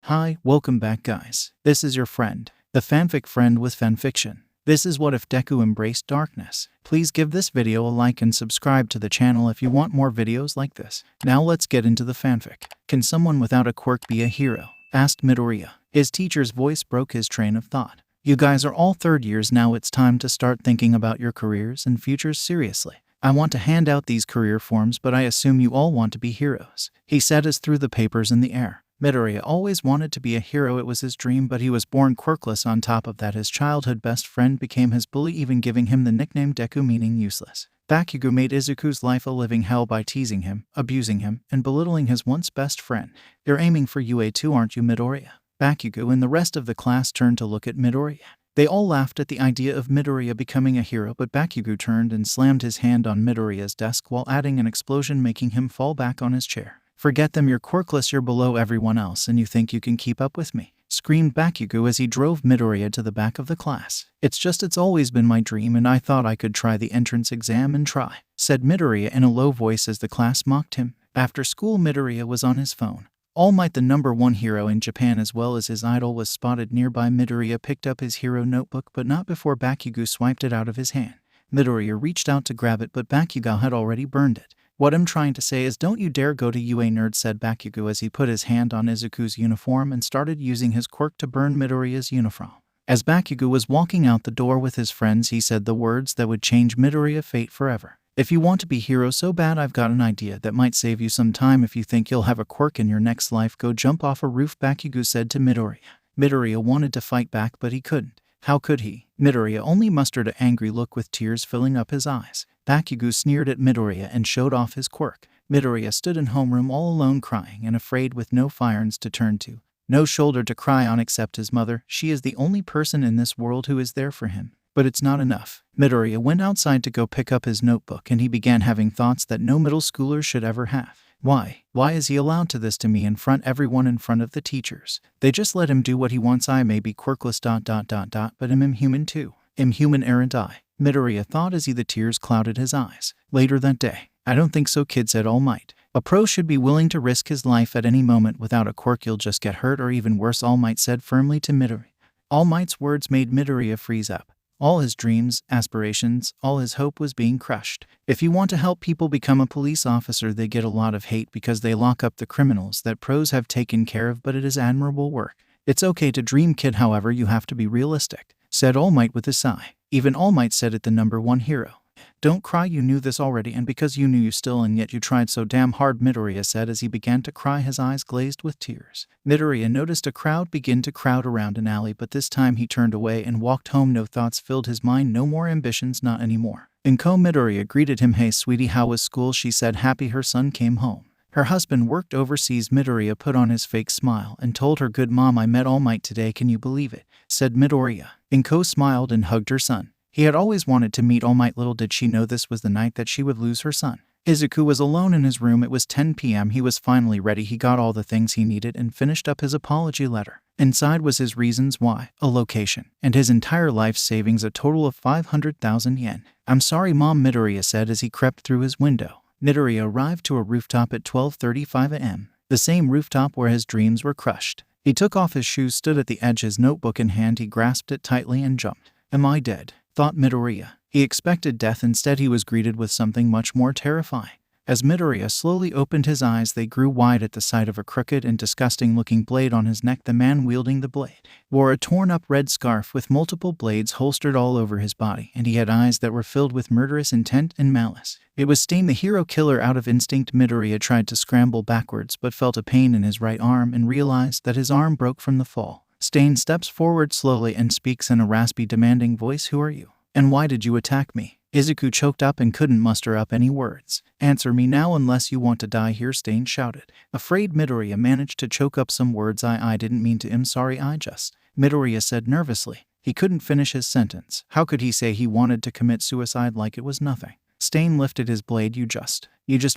Hi, welcome back guys. This is your friend, the fanfic friend with fanfiction. This is what if Deku embraced darkness. Please give this video a like and subscribe to the channel if you want more videos like this. Now let's get into the fanfic. Can someone without a quirk be a hero? Asked Midoriya. His teacher's voice broke his train of thought. You guys are all third years now, it's time to start thinking about your careers and futures seriously. I want to hand out these career forms, but I assume you all want to be heroes, he said as threw the papers in the air. Midoriya always wanted to be a hero, it was his dream, but he was born quirkless. On top of that, his childhood best friend became his bully, even giving him the nickname Deku, meaning useless. Bakugo made Izuku's life a living hell by teasing him, abusing him, and belittling his once best friend. You're aiming for UA too, aren't you, Midoriya? Bakugo and the rest of the class turned to look at Midoriya. They all laughed at the idea of Midoriya becoming a hero, but Bakugo turned and slammed his hand on Midoriya's desk while adding an explosion, making him fall back on his chair. Forget them, you're quirkless, you're below everyone else, and you think you can keep up with me, screamed Bakugo as he drove Midoriya to the back of the class. It's always been my dream, and I thought I could try the entrance exam and try, said Midoriya in a low voice as the class mocked him. After school, Midoriya was on his phone. All Might, the #1 hero in Japan as well as his idol, was spotted nearby. Midoriya picked up his hero notebook, but not before Bakugo swiped it out of his hand. Midoriya reached out to grab it, but Bakugo had already burned it. What I'm trying to say is don't you dare go to UA, nerd, said Bakugo as he put his hand on Izuku's uniform and started using his quirk to burn Midoriya's uniform. As Bakugo was walking out the door with his friends, he said the words that would change Midoriya's fate forever. If you want to be hero so bad, I've got an idea that might save you some time. If you think you'll have a quirk in your next life, go jump off a roof, Bakugo said to Midoriya. Midoriya wanted to fight back, but he couldn't. How could he? Midoriya only mustered an angry look with tears filling up his eyes. Bakugo sneered at Midoriya and showed off his quirk. Midoriya stood in homeroom all alone, crying and afraid, with no friends to turn to, no shoulder to cry on except his mother. She is the only person in this world who is there for him. But it's not enough. Midoriya went outside to go pick up his notebook, and he began having thoughts that no middle schooler should ever have. Why is he allowed to this to me in front everyone, in front of the teachers? They just let him do what he wants. I may be quirkless ... but I'm human too. Am human, aren't I? Midoriya thought as the tears clouded his eyes. Later that day, I don't think so, kid, said All Might. A pro should be willing to risk his life at any moment. Without a quirk you'll just get hurt, or even worse, All Might said firmly to Midoriya. All Might's words made Midoriya freeze up. All his dreams, aspirations, all his hope was being crushed. If you want to help people become a police officer, they get a lot of hate because they lock up the criminals that pros have taken care of, but it is admirable work. It's okay to dream, kid, however you have to be realistic, said All Might with a sigh. Even All Might said it, the #1 hero. Don't cry, you knew this already, and because you knew you still, and yet you tried so damn hard, Midoriya said as he began to cry, his eyes glazed with tears. Midoriya noticed a crowd begin to crowd around an alley, but this time he turned away and walked home. No thoughts filled his mind, no more ambitions, not anymore. Inko Midoriya greeted him. Hey sweetie, how was school? She said, happy her son came home. Her husband worked overseas. Midoriya put on his fake smile and told her, good mom, I met All Might today, can you believe it? Said Midoriya. Inko smiled and hugged her son. He had always wanted to meet All Might. Little did she know this was the night that she would lose her son. Izuku was alone in his room. It was 10 p.m. He was finally ready. He got all the things he needed and finished up his apology letter. Inside was his reasons why, a location, and his entire life savings, a total of 500,000 yen. I'm sorry, Mom, Midoriya said as he crept through his window. Midoriya arrived to a rooftop at 12:35 a.m., the same rooftop where his dreams were crushed. He took off his shoes, stood at the edge, his notebook in hand. He grasped it tightly and jumped. Am I dead? Thought Midoriya. He expected death. Instead, he was greeted with something much more terrifying. As Midoriya slowly opened his eyes, they grew wide at the sight of a crooked and disgusting-looking blade on his neck. The man wielding the blade wore a torn-up red scarf with multiple blades holstered all over his body, and he had eyes that were filled with murderous intent and malice. It was Stain, the hero killer. Out of instinct, Midoriya tried to scramble backwards, but felt a pain in his right arm and realized that his arm broke from the fall. Stain steps forward slowly and speaks in a raspy, demanding voice. Who are you? And why did you attack me? Izuku choked up and couldn't muster up any words. Answer me now unless you want to die here, Stain shouted. Afraid, Midoriya managed to choke up some words. I didn't mean to. I'm sorry, I just... Midoriya said nervously. He couldn't finish his sentence. How could he say he wanted to commit suicide like it was nothing? Stain lifted his blade. You just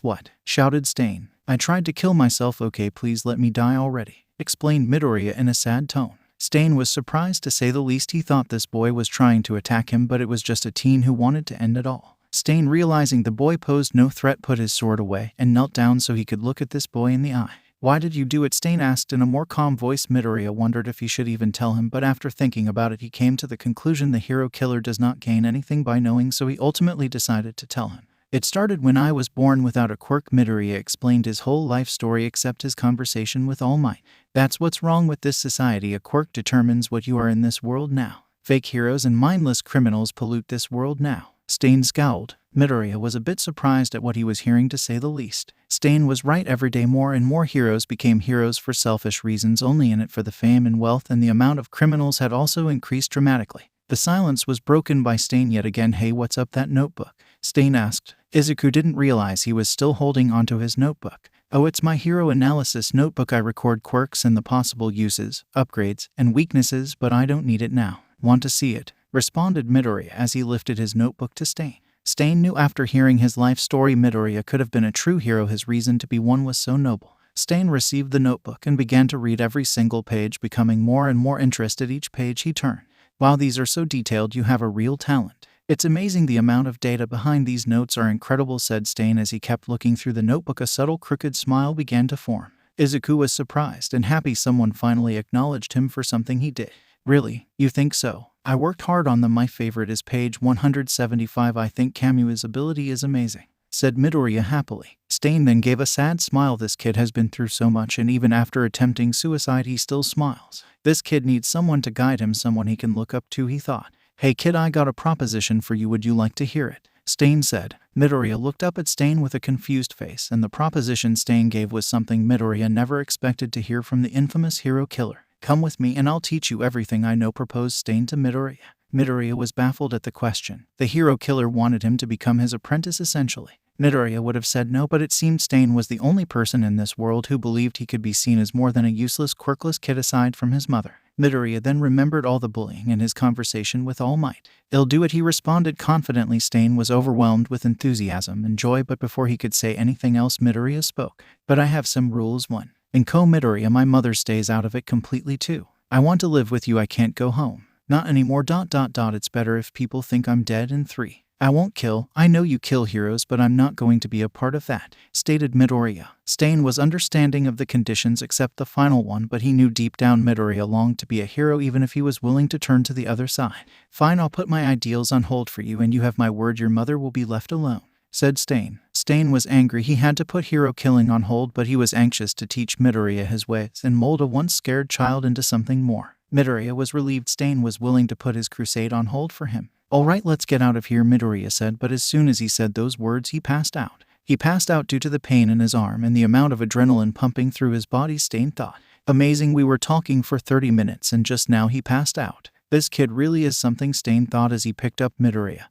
what? Shouted Stain. I tried to kill myself. Okay, please let me die already, explained Midoriya in a sad tone. Stain was surprised, to say the least. He thought this boy was trying to attack him, but it was just a teen who wanted to end it all. Stain, realizing the boy posed no threat, put his sword away and knelt down so he could look at this boy in the eye. Why did you do it? Stain asked in a more calm voice. Midoriya wondered if he should even tell him, but after thinking about it he came to the conclusion the hero killer does not gain anything by knowing, so he ultimately decided to tell him. It started when I was born without a quirk. Midoriya explained his whole life story except his conversation with All Might. That's what's wrong with this society. A quirk determines what you are in this world now. Fake heroes and mindless criminals pollute this world now. Stain scowled. Midoriya was a bit surprised at what he was hearing, to say the least. Stain was right. Every day more and more heroes became heroes for selfish reasons, only in it for the fame and wealth, and the amount of criminals had also increased dramatically. The silence was broken by Stain yet again. Hey, what's up? That notebook? Stain asked. Izuku didn't realize he was still holding onto his notebook. Oh, it's my hero analysis notebook. I record quirks and the possible uses, upgrades, and weaknesses, but I don't need it now. Want to see it? Responded Midoriya as he lifted his notebook to Stain. Stain knew after hearing his life story Midoriya could have been a true hero. His reason to be one was so noble. Stain received the notebook and began to read every single page, becoming more and more interested each page he turned. Wow, these are so detailed. You have a real talent. It's amazing the amount of data behind these notes are incredible, said Stain as he kept looking through the notebook. A subtle crooked smile began to form. Izuku was surprised and happy someone finally acknowledged him for something he did. Really? You think so? I worked hard on them. My favorite is page 175. I think Kamui's ability is amazing, said Midoriya happily. Stain then gave a sad smile. This kid has been through so much, and even after attempting suicide he still smiles. This kid needs someone to guide him, someone he can look up to, he thought. Hey kid, I got a proposition for you. Would you like to hear it? Stain said. Midoriya looked up at Stain with a confused face, and the proposition Stain gave was something Midoriya never expected to hear from the infamous hero killer. Come with me and I'll teach you everything I know, proposed Stain to Midoriya. Midoriya was baffled at the question. The hero killer wanted him to become his apprentice essentially. Midoriya would have said no, but it seemed Stain was the only person in this world who believed he could be seen as more than a useless, quirkless kid aside from his mother. Midoriya then remembered all the bullying and his conversation with All Might. I'll do it, he responded confidently. Stain was overwhelmed with enthusiasm and joy, but before he could say anything else Midoriya spoke. But I have some rules. 1. In Midoriya, my mother stays out of it completely. 2. I want to live with you. I can't go home. Not anymore. ... It's better if people think I'm dead. And 3. I won't kill. I know you kill heroes, but I'm not going to be a part of that, stated Midoriya. Stain was understanding of the conditions except the final one, but he knew deep down Midoriya longed to be a hero even if he was willing to turn to the other side. Fine, I'll put my ideals on hold for you, and you have my word your mother will be left alone, said Stain. Stain was angry. He had to put hero killing on hold, but he was anxious to teach Midoriya his ways and mold a once scared child into something more. Midoriya was relieved Stain was willing to put his crusade on hold for him. All right, let's get out of here, Midoriya said, but as soon as he said those words he passed out. He passed out due to the pain in his arm and the amount of adrenaline pumping through his body. Stain thought. Amazing, we were talking for 30 minutes and just now he passed out. This kid really is something, Stain thought as he picked up Midoriya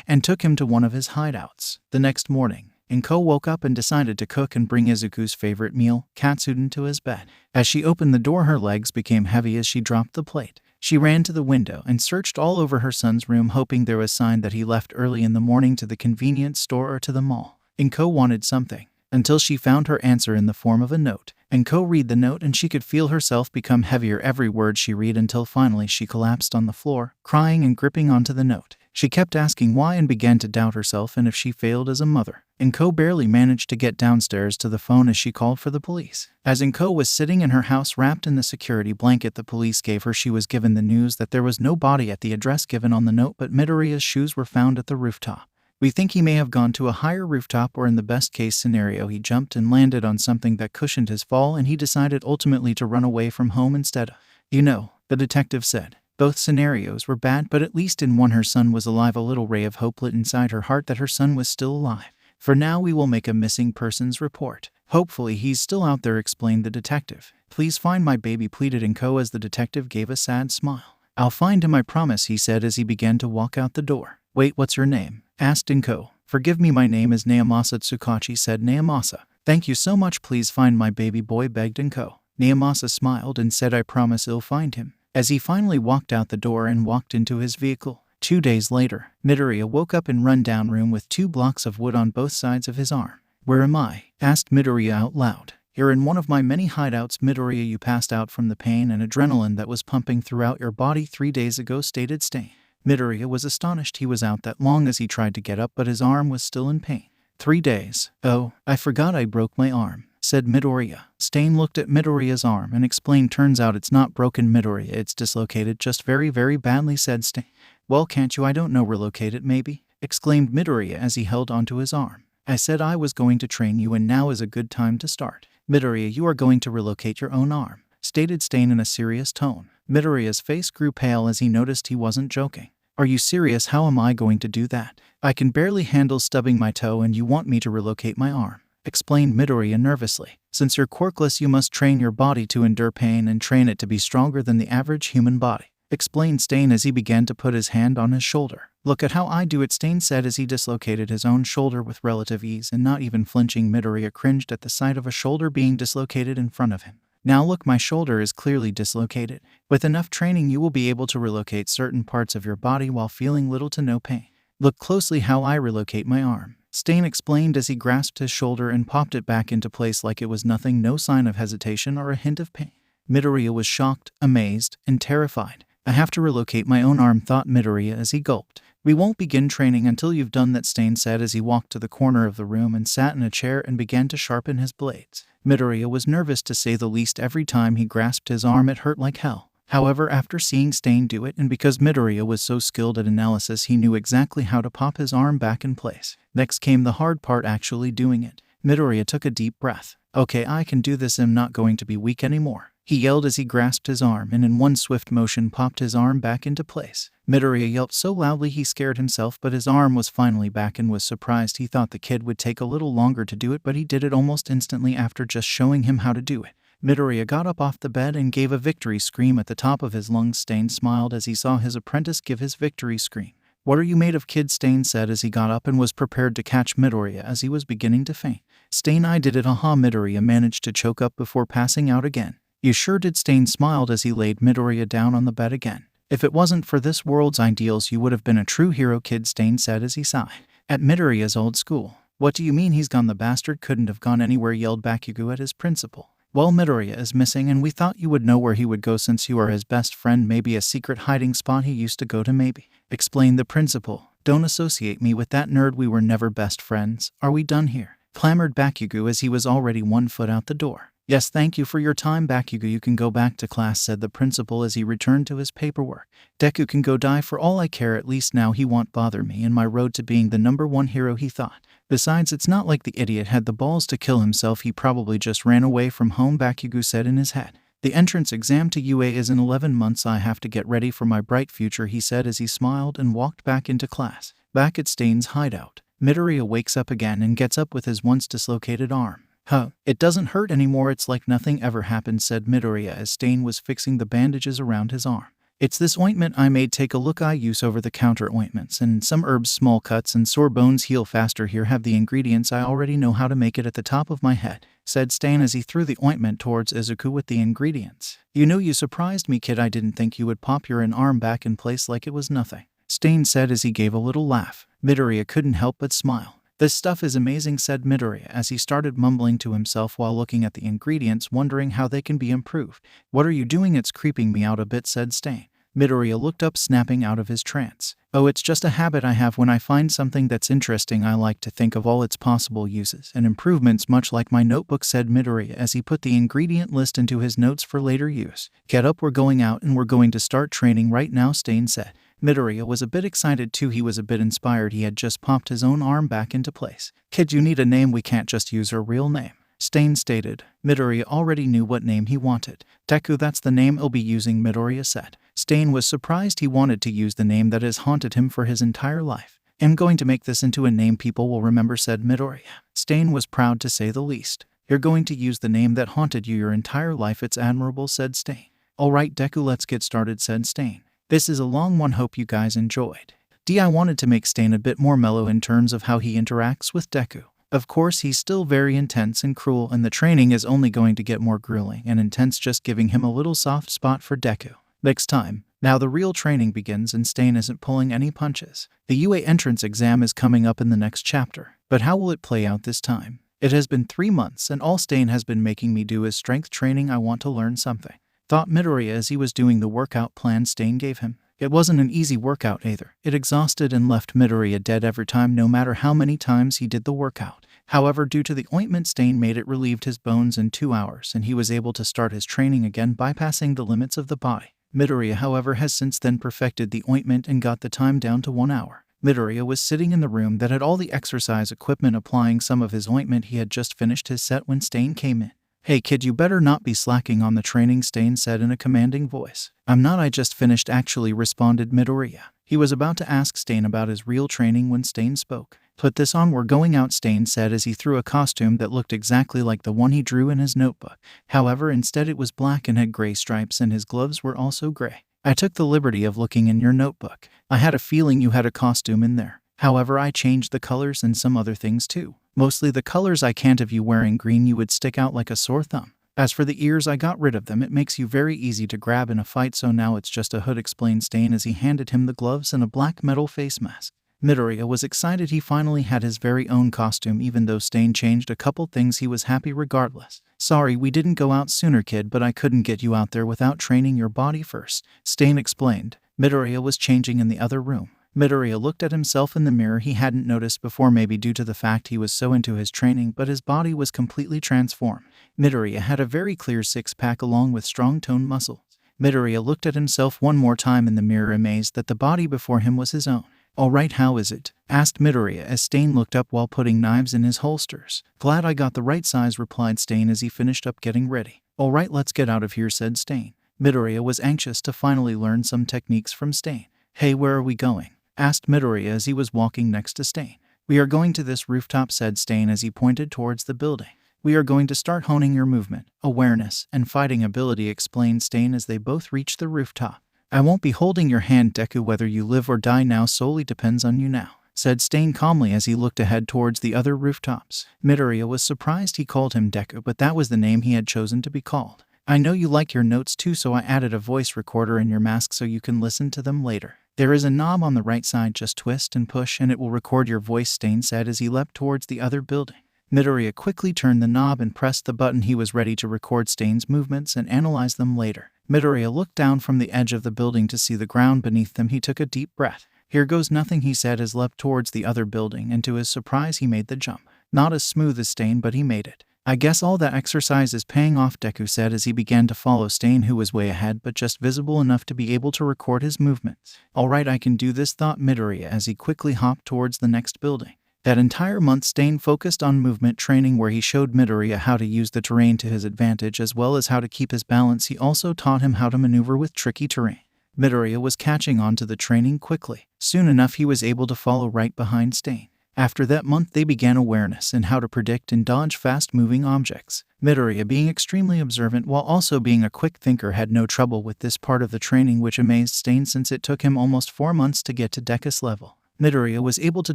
and took him to one of his hideouts. The next morning, Inko woke up and decided to cook and bring Izuku's favorite meal, katsudon, to his bed. As she opened the door, her legs became heavy as she dropped the plate. She ran to the window and searched all over her son's room, hoping there was a sign that he left early in the morning to the convenience store or to the mall. Inko wanted something, until she found her answer in the form of a note. Inko read the note and she could feel herself become heavier every word she read until finally she collapsed on the floor, crying and gripping onto the note. She kept asking why and began to doubt herself and if she failed as a mother. Inko barely managed to get downstairs to the phone as she called for the police. As Inko was sitting in her house wrapped in the security blanket the police gave her, she was given the news that there was no body at the address given on the note, but Midoriya's shoes were found at the rooftop. We think he may have gone to a higher rooftop, or in the best case scenario he jumped and landed on something that cushioned his fall, and he decided ultimately to run away from home instead. The detective said. Both scenarios were bad, but at least in one her son was alive. A little ray of hope lit inside her heart that her son was still alive. For now we will make a missing persons report. Hopefully he's still out there, explained the detective. Please find my baby, pleaded Inko as the detective gave a sad smile. I'll find him, I promise, he said as he began to walk out the door. Wait, what's your name? Asked Inko. Forgive me, my name is Naomasa Tsukachi, said Naomasa. Thank you so much, please find my baby boy, begged Inko. Naomasa smiled and said, I promise I'll find him, as he finally walked out the door and walked into his vehicle. 2 days later, Midoriya woke up in rundown room with 2 blocks of wood on both sides of his arm. Where am I? Asked Midoriya out loud. You're in one of my many hideouts, Midoriya. You passed out from the pain and adrenaline that was pumping throughout your body 3 days ago, stated Stain. Midoriya was astonished he was out that long as he tried to get up, but his arm was still in pain. 3 days. Oh, I forgot I broke my arm. said Midoriya. Stain looked at Midoriya's arm and explained, turns out it's not broken, Midoriya, it's dislocated just very, very badly, said Stain. Well, can't you, I don't know, relocate it maybe? Exclaimed Midoriya as he held onto his arm. I said I was going to train you and now is a good time to start. Midoriya, you are going to relocate your own arm, stated Stain in a serious tone. Midoriya's face grew pale as he noticed he wasn't joking. Are you serious? How am I going to do that? I can barely handle stubbing my toe and you want me to relocate my arm, explained Midoriya nervously. Since you're quirkless, you must train your body to endure pain and train it to be stronger than the average human body, explained Stain as he began to put his hand on his shoulder. Look at how I do it, Stain said as he dislocated his own shoulder with relative ease and not even flinching. Midoriya cringed at the sight of a shoulder being dislocated in front of him. Now look, my shoulder is clearly dislocated. With enough training you will be able to relocate certain parts of your body while feeling little to no pain. Look closely how I relocate my arm, Stain explained as he grasped his shoulder and popped it back into place like it was nothing, no sign of hesitation or a hint of pain. Midoriya was shocked, amazed, and terrified. I have to relocate my own arm, thought Midoriya as he gulped. We won't begin training until you've done that, Stain said as he walked to the corner of the room and sat in a chair and began to sharpen his blades. Midoriya was nervous to say the least. Every time he grasped his arm it hurt like hell. However, after seeing Stain do it, and because Midoriya was so skilled at analysis, he knew exactly how to pop his arm back in place. Next came the hard part, actually doing it. Midoriya took a deep breath. Okay, I can do this. I'm not going to be weak anymore, he yelled as he grasped his arm and in one swift motion popped his arm back into place. Midoriya yelped so loudly he scared himself, but his arm was finally back and was surprised. He thought the kid would take a little longer to do it, but he did it almost instantly after just showing him how to do it. Midoriya got up off the bed and gave a victory scream at the top of his lungs. Stain smiled as he saw his apprentice give his victory scream. What are you made of, kid? Stain said as he got up and was prepared to catch Midoriya as he was beginning to faint. Stain, I did it, haha. Midoriya managed to choke up before passing out again. You sure did, Stain smiled as he laid Midoriya down on the bed again. If it wasn't for this world's ideals you would have been a true hero, kid, Stain said as he sighed. At Midoriya's old school. What do you mean he's gone? The bastard couldn't have gone anywhere, yelled Bakugo at his principal. Well, Midoriya is missing and we thought you would know where he would go since you are his best friend. Maybe a secret hiding spot he used to go to, maybe, explained the principal. Don't associate me with that nerd, we were never best friends. Are we done here? Clamored Bakugo as he was already 1 foot out the door. Yes, thank you for your time, Bakugo. You can go back to class, said the principal as he returned to his paperwork. Deku can go die for all I care. At least now he won't bother me in my road to being the #1 hero, he thought. Besides, it's not like the idiot had the balls to kill himself. He probably just ran away from home, Bakugo said in his head. The entrance exam to UA is in 11 months. I have to get ready for my bright future, he said as he smiled and walked back into class. Back at Stain's hideout, Midoriya wakes up again and gets up with his once dislocated arm. Huh, it doesn't hurt anymore. It's like nothing ever happened, said Midoriya as Stain was fixing the bandages around his arm. It's this ointment I made. Take a look. I use over-the-counter ointments and some herbs. Small cuts and sore bones heal faster. Here, have the ingredients. I already know how to make it at the top of my head, said Stain as he threw the ointment towards Izuku with the ingredients. You know, you surprised me, kid. I didn't think you would pop your arm back in place like it was nothing, Stain said as he gave a little laugh. Midoriya couldn't help but smile. This stuff is amazing, said Midoriya as he started mumbling to himself while looking at the ingredients, wondering how they can be improved. What are you doing? It's creeping me out a bit, said Stain. Midoriya looked up, snapping out of his trance. Oh, it's just a habit I have. When I find something that's interesting, I like to think of all its possible uses and improvements, much like my notebook, said Midoriya as he put the ingredient list into his notes for later use. Get up, we're going out and we're going to start training right now, Stain said. Midoriya was a bit excited too. He was a bit inspired. He had just popped his own arm back into place. Kid, you need a name. We can't just use her real name, Stain stated. Midoriya already knew what name he wanted. Deku, that's the name I'll be using, Midoriya said. Stain was surprised. He wanted to use the name that has haunted him for his entire life. I'm going to make this into a name people will remember, said Midoriya. Stain was proud to say the least. You're going to use the name that haunted you your entire life. It's admirable, said Stain. All right, Deku, let's get started, said Stain. This is a long one. Hope you guys enjoyed. I wanted to make Stain a bit more mellow in terms of how he interacts with Deku. Of course, he's still very intense and cruel, and the training is only going to get more grueling and intense, just giving him a little soft spot for Deku. Next time, now the real training begins and Stain isn't pulling any punches. The UA entrance exam is coming up in the next chapter, but how will it play out this time? It has been 3 months and all Stain has been making me do is strength training. I want to learn something, thought Midoriya as he was doing the workout plan Stain gave him. It wasn't an easy workout either. It exhausted and left Midoriya dead every time, no matter how many times he did the workout. However, due to the ointment Stain made, it relieved his bones in 2 hours, and he was able to start his training again, bypassing the limits of the body. Midoriya, however, has since then perfected the ointment and got the time down to 1 hour. Midoriya was sitting in the room that had all the exercise equipment applying some of his ointment. He had just finished his set when Stain came in. "Hey kid, you better not be slacking on the training," Stain said in a commanding voice. "I'm not, I just finished actually," responded Midoriya. He was about to ask Stain about his real training when Stain spoke. "Put this on, we're going out," Stain said as he threw a costume that looked exactly like the one he drew in his notebook. However, instead it was black and had gray stripes, and his gloves were also gray. "I took the liberty of looking in your notebook. I had a feeling you had a costume in there. However, I changed the colors and some other things too. Mostly the colors. I can't have you wearing green, you would stick out like a sore thumb. As for the ears, I got rid of them. It makes you very easy to grab in a fight, so now it's just a hood," explained Stain as he handed him the gloves and a black metal face mask. Midoriya was excited. He finally had his very own costume. Even though Stain changed a couple things, he was happy regardless. "Sorry we didn't go out sooner, kid, but I couldn't get you out there without training your body first," Stain explained. Midoriya was changing in the other room. Midoriya looked at himself in the mirror. He hadn't noticed before, maybe due to the fact he was so into his training, but his body was completely transformed. Midoriya had a very clear six-pack along with strong toned muscles. Midoriya looked at himself one more time in the mirror, amazed that the body before him was his own. "Alright, how is it?" asked Midoriya as Stain looked up while putting knives in his holsters. "Glad I got the right size," replied Stain as he finished up getting ready. "Alright, let's get out of here," said Stain. Midoriya was anxious to finally learn some techniques from Stain. "Hey, where are we going?" asked Midoriya as he was walking next to Stain. "We are going to this rooftop," said Stain as he pointed towards the building. "We are going to start honing your movement, awareness, and fighting ability," explained Stain as they both reached the rooftop. "I won't be holding your hand, Deku. Whether you live or die now solely depends on you now," said Stain calmly as he looked ahead towards the other rooftops. Midoriya was surprised he called him Deku, but that was the name he had chosen to be called. "I know you like your notes too, so I added a voice recorder in your mask so you can listen to them later. There is a knob on the right side, just twist and push and it will record your voice," Stain said as he leapt towards the other building. Midoriya quickly turned the knob and pressed the button. He was ready to record Stain's movements and analyze them later. Midoriya looked down from the edge of the building to see the ground beneath them. He took a deep breath. "Here goes nothing," he said as leapt towards the other building, and to his surprise he made the jump. Not as smooth as Stain, but he made it. "I guess all that exercise is paying off," Deku said as he began to follow Stain, who was way ahead but just visible enough to be able to record his movements. "Alright, I can do this," thought Midoriya as he quickly hopped towards the next building. That entire month Stain focused on movement training, where he showed Midoriya how to use the terrain to his advantage as well as how to keep his balance. He also taught him how to maneuver with tricky terrain. Midoriya was catching on to the training quickly. Soon enough he was able to follow right behind Stain. After that month they began awareness and how to predict and dodge fast-moving objects. Midoriya, being extremely observant while also being a quick thinker, had no trouble with this part of the training, which amazed Stain since it took him almost 4 months to get to Dekus level. Midoriya was able to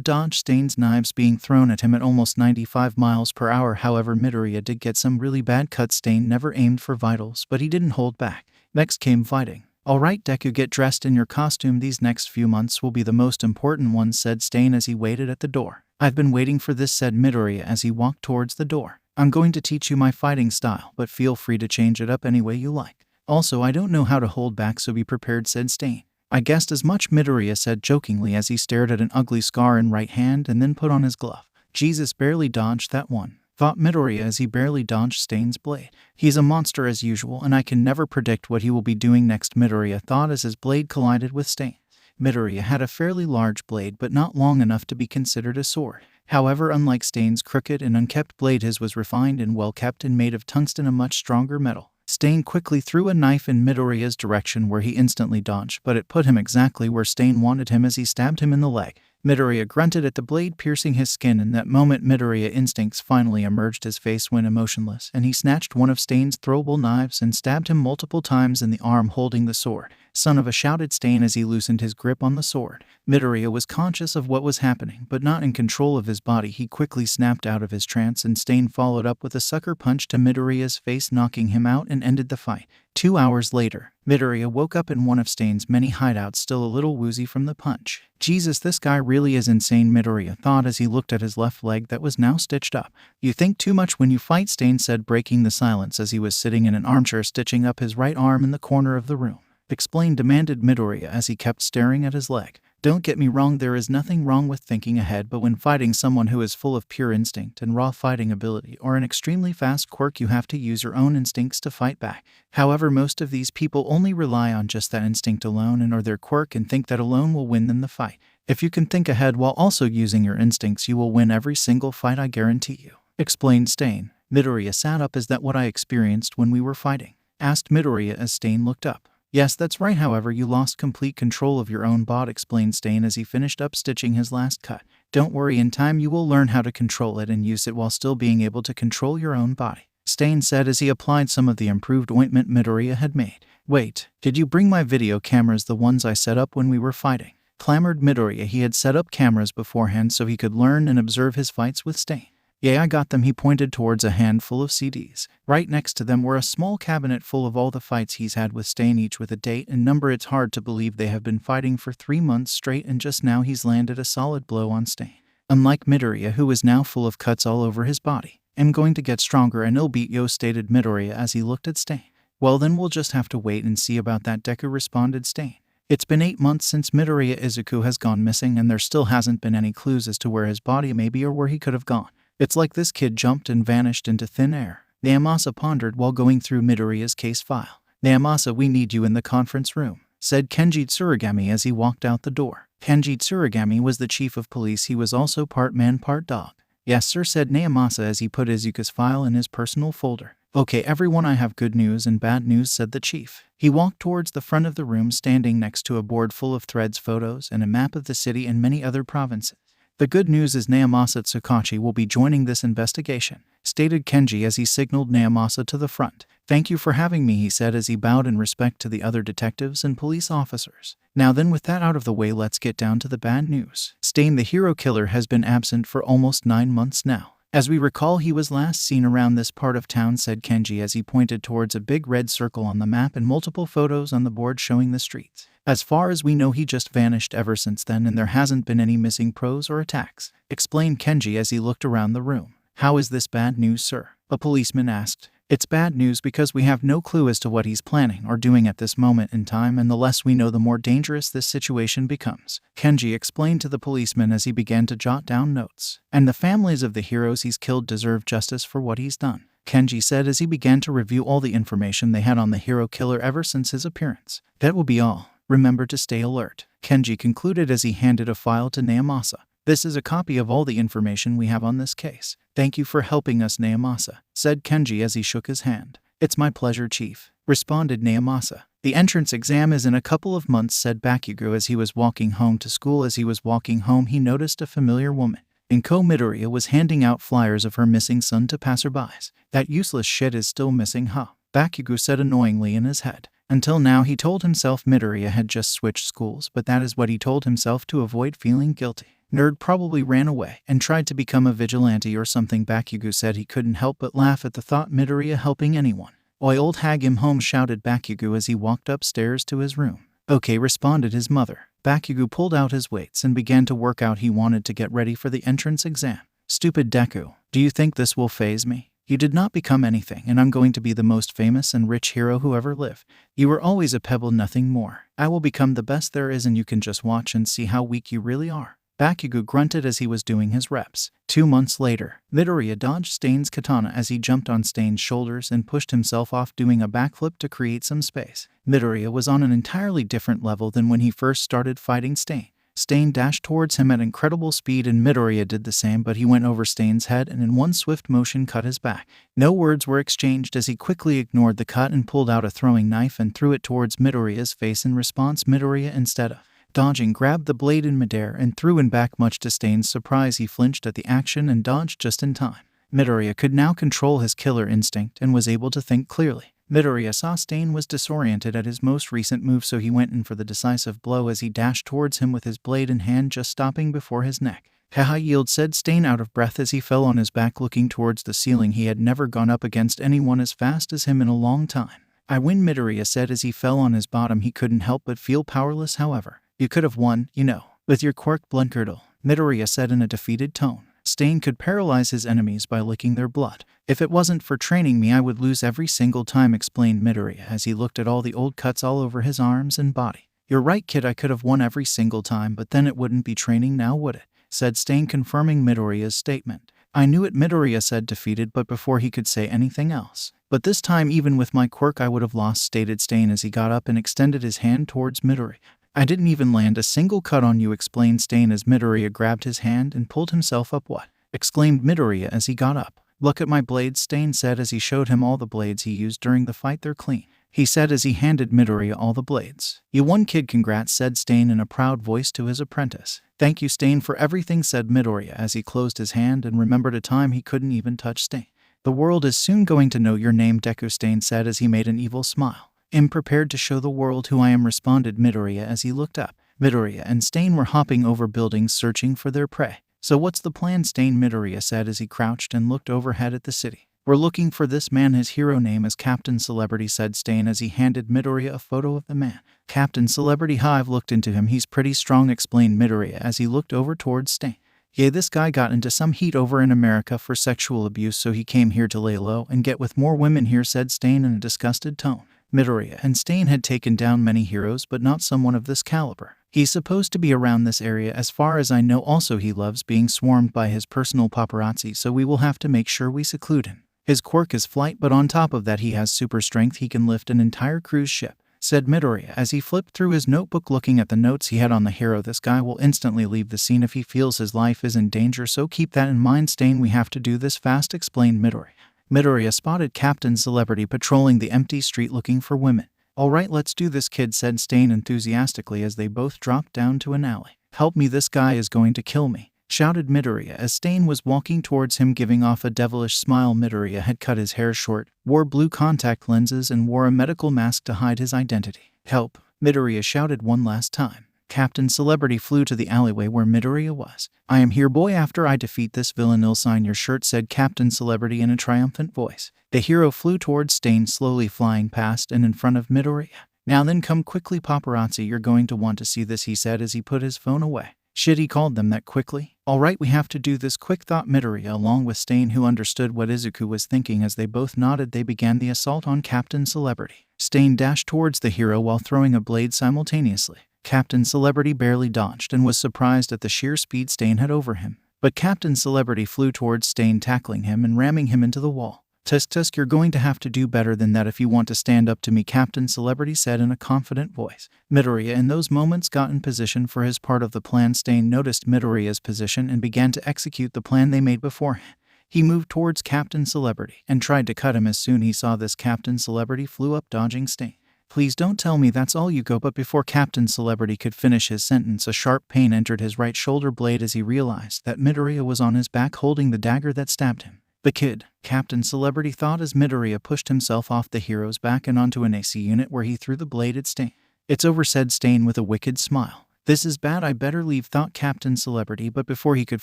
dodge Stain's knives being thrown at him at almost 95 miles per hour. However, Midoriya did get some really bad cuts. Stain never aimed for vitals, but he didn't hold back. Next came fighting. "Alright, Deku, get dressed in your costume. These next few months will be the most important ones," said Stain as he waited at the door. "I've been waiting for this," said Midoriya as he walked towards the door. "I'm going to teach you my fighting style, but feel free to change it up any way you like. Also, I don't know how to hold back, so be prepared," said Stain. "I guessed as much," Midoriya said jokingly as he stared at an ugly scar in right hand and then put on his glove. "Jesus, barely dodged that one," thought Midoriya as he barely dodged Stain's blade. "He's a monster as usual, and I can never predict what he will be doing next," Midoriya thought as his blade collided with Stain. Midoriya had a fairly large blade, but not long enough to be considered a sword. However, unlike Stain's crooked and unkempt blade, his was refined and well kept and made of tungsten, a much stronger metal. Stain quickly threw a knife in Midoriya's direction, where he instantly dodged, but it put him exactly where Stain wanted him as he stabbed him in the leg. Midoriya grunted at the blade piercing his skin. In that moment, Midoriya instincts finally emerged. His face went emotionless, and he snatched one of Stain's throwable knives and stabbed him multiple times in the arm holding the sword. "Son of a," shouted Stain as he loosened his grip on the sword. Midoriya was conscious of what was happening, but not in control of his body. He quickly snapped out of his trance, and Stain followed up with a sucker punch to Midoriya's face, knocking him out and ended the fight. 2 hours later, Midoriya woke up in one of Stain's many hideouts, still a little woozy from the punch. "Jesus, this guy really is insane," Midoriya thought as he looked at his left leg that was now stitched up. "You think too much when you fight," Stain said, breaking the silence as he was sitting in an armchair stitching up his right arm in the corner of the room. "Explain," demanded Midoriya as he kept staring at his leg. Don't get me wrong, there is nothing wrong with thinking ahead, but when fighting someone who is full of pure instinct and raw fighting ability or an extremely fast quirk, you have to use your own instincts to fight back. However, most of these people only rely on just that instinct alone and or their quirk and think that alone will win them the fight. If you can think ahead while also using your instincts, you will win every single fight, I guarantee you, explained Stain. Midoriya sat up. Is that what I experienced when we were fighting? Asked Midoriya as Stain looked up. Yes, that's right. However, you lost complete control of your own body, explained Stain as he finished up stitching his last cut. Don't worry, in time you will learn how to control it and use it while still being able to control your own body, Stain said as he applied some of the improved ointment Midoriya had made. Wait, did you bring my video cameras, the ones I set up when we were fighting? Clamored Midoriya. He had set up cameras beforehand so he could learn and observe his fights with Stain. Yeah, I got them. He pointed towards a handful of CDs. Right next to them were a small cabinet full of all the fights he's had with Stain, each with a date and number. It's hard to believe they have been fighting for 3 months straight and just now he's landed a solid blow on Stain. Unlike Midoriya, who is now full of cuts all over his body. I'm going to get stronger and he'll beat you, stated Midoriya as he looked at Stain. Well, then we'll just have to wait and see about that, Deku, responded Stain. It's been 8 months since Midoriya Izuku has gone missing and there still hasn't been any clues as to where his body may be or where he could have gone. It's like this kid jumped and vanished into thin air, Naomasa pondered while going through Midoriya's case file. Naomasa, we need you in the conference room, said Kenji Tsurugami as he walked out the door. Kenji Tsurugami was the chief of police. He was also part man, part dog. Yes, sir, said Naomasa as he put Izuku's file in his personal folder. Okay, everyone, I have good news and bad news, said the chief. He walked towards the front of the room, standing next to a board full of threads, photos, and a map of the city and many other provinces. The good news is Naomasa Tsukachi will be joining this investigation, stated Kenji as he signaled Naomasa to the front. Thank you for having me, he said as he bowed in respect to the other detectives and police officers. Now then, with that out of the way, let's get down to the bad news. Stain, the hero killer, has been absent for almost 9 months now. As we recall, he was last seen around this part of town, said Kenji as he pointed towards a big red circle on the map and multiple photos on the board showing the streets. As far as we know, he just vanished ever since then and there hasn't been any missing pros or attacks, explained Kenji as he looked around the room. How is this bad news, sir? A policeman asked. It's bad news because we have no clue as to what he's planning or doing at this moment in time, and the less we know, the more dangerous this situation becomes, Kenji explained to the policeman as he began to jot down notes. And the families of the heroes he's killed deserve justice for what he's done, Kenji said as he began to review all the information they had on the hero killer ever since his appearance. That will be all. Remember to stay alert, Kenji concluded as he handed a file to Naomasa. This is a copy of all the information we have on this case. Thank you for helping us, Naomasa, said Kenji as he shook his hand. It's my pleasure, Chief, responded Naomasa. The entrance exam is in a couple of months, said Bakugo as he was walking home to school. As he was walking home, he noticed a familiar woman. Inko Midoriya was handing out flyers of her missing son to passerbys. That useless shit is still missing, huh? Bakugo said annoyingly in his head. Until now, he told himself Midoriya had just switched schools, but that is what he told himself to avoid feeling guilty. Nerd probably ran away and tried to become a vigilante or something. Bakugo said he couldn't help but laugh at the thought Midoriya helping anyone. Oi, old hag, him home, shouted Bakugo as he walked upstairs to his room. Okay, responded his mother. Bakugo pulled out his weights and began to work out. He wanted to get ready for the entrance exam. Stupid Deku, do you think this will faze me? You did not become anything, and I'm going to be the most famous and rich hero who ever lived. You were always a pebble, nothing more. I will become the best there is, and you can just watch and see how weak you really are. Bakugo grunted as he was doing his reps. 2 months later, Midoriya dodged Stain's katana as he jumped on Stain's shoulders and pushed himself off, doing a backflip to create some space. Midoriya was on an entirely different level than when he first started fighting Stain. Stain dashed towards him at incredible speed and Midoriya did the same, but he went over Stain's head and in one swift motion cut his back. No words were exchanged as he quickly ignored the cut and pulled out a throwing knife and threw it towards Midoriya's face. In response, Midoriya, instead of dodging, grabbed the blade in midair and threw him back. Much to Stain's surprise, he flinched at the action and dodged just in time. Midoriya could now control his killer instinct and was able to think clearly. Midoriya saw Stain was disoriented at his most recent move, so he went in for the decisive blow as he dashed towards him with his blade in hand, just stopping before his neck. Haha, yield, said Stain out of breath as he fell on his back looking towards the ceiling. He had never gone up against anyone as fast as him in a long time. I win, Midoriya said as he fell on his bottom. He couldn't help but feel powerless, however. You could have won, you know, with your quirk blood curdle, Midoriya said in a defeated tone. Stain could paralyze his enemies by licking their blood. If it wasn't for training me, I would lose every single time, explained Midoriya as he looked at all the old cuts all over his arms and body. You're right, kid, I could have won every single time, but then it wouldn't be training now, would it? Said Stain, confirming Midoriya's statement. I knew it, Midoriya said, defeated, but before he could say anything else. But this time, even with my quirk, I would have lost, stated Stain as he got up and extended his hand towards Midoriya. I didn't even land a single cut on you, explained Stain as Midoriya grabbed his hand and pulled himself up. What? Exclaimed Midoriya as he got up. Look at my blades, Stain said as he showed him all the blades he used during the fight. They're clean, he said as he handed Midoriya all the blades. You won, kid, congrats, said Stain in a proud voice to his apprentice. Thank you, Stain, for everything, said Midoriya as he closed his hand and remembered a time he couldn't even touch Stain. The world is soon going to know your name, Deku, Stain said as he made an evil smile. Am prepared to show the world who I am, responded Midoriya as he looked up. Midoriya and Stain were hopping over buildings searching for their prey. So what's the plan, Stain? Midoriya said as he crouched and looked overhead at the city. We're looking for this man. His hero name is Captain Celebrity, said Stain as he handed Midoriya a photo of the man. Captain Celebrity, huh? I've looked into him. He's pretty strong, explained Midoriya as he looked over towards Stain. Yeah, this guy got into some heat over in America for sexual abuse, so he came here to lay low and get with more women here, said Stain in a disgusted tone. Midoriya and Stain had taken down many heroes, but not someone of this caliber. He's supposed to be around this area as far as I know. Also, he loves being swarmed by his personal paparazzi, so we will have to make sure we seclude him. His quirk is flight, but on top of that he has super strength. He can lift an entire cruise ship, said Midoriya as he flipped through his notebook looking at the notes he had on the hero. This guy will instantly leave the scene if he feels his life is in danger, so keep that in mind, Stain. We have to do this fast, explained Midoriya. Midoriya spotted Captain Celebrity patrolling the empty street looking for women. All right, let's do this, kid, said Stain enthusiastically as they both dropped down to an alley. Help me, this guy is going to kill me, shouted Midoriya as Stain was walking towards him, giving off a devilish smile. Midoriya had cut his hair short, wore blue contact lenses, and wore a medical mask to hide his identity. Help, Midoriya shouted one last time. Captain Celebrity flew to the alleyway where Midoriya was. I am here, boy. After I defeat this villain, I'll sign your shirt, said Captain Celebrity in a triumphant voice. The hero flew towards Stain, slowly flying past and in front of Midoriya. Now then, come quickly, paparazzi. You're going to want to see this, he said as he put his phone away. Shit, he called them that quickly. All right, we have to do this quick, thought Midoriya along with Stain, who understood what Izuku was thinking. As they both nodded, they began the assault on Captain Celebrity. Stain dashed towards the hero while throwing a blade simultaneously. Captain Celebrity barely dodged and was surprised at the sheer speed Stain had over him. But Captain Celebrity flew towards Stain, tackling him and ramming him into the wall. Tusk, you're going to have to do better than that if you want to stand up to me, Captain Celebrity said in a confident voice. Midoriya in those moments got in position for his part of the plan. Stain noticed Midoriya's position and began to execute the plan they made beforehand. He moved towards Captain Celebrity and tried to cut him. As soon as he saw this, Captain Celebrity flew up, dodging Stain. Please don't tell me that's all you go. But before Captain Celebrity could finish his sentence, a sharp pain entered his right shoulder blade as he realized that Midoriya was on his back holding the dagger that stabbed him. The kid, Captain Celebrity thought as Midoriya pushed himself off the hero's back and onto an AC unit where he threw the blade at Stain. It's over, said Stain with a wicked smile. This is bad, I better leave, thought Captain Celebrity, but before he could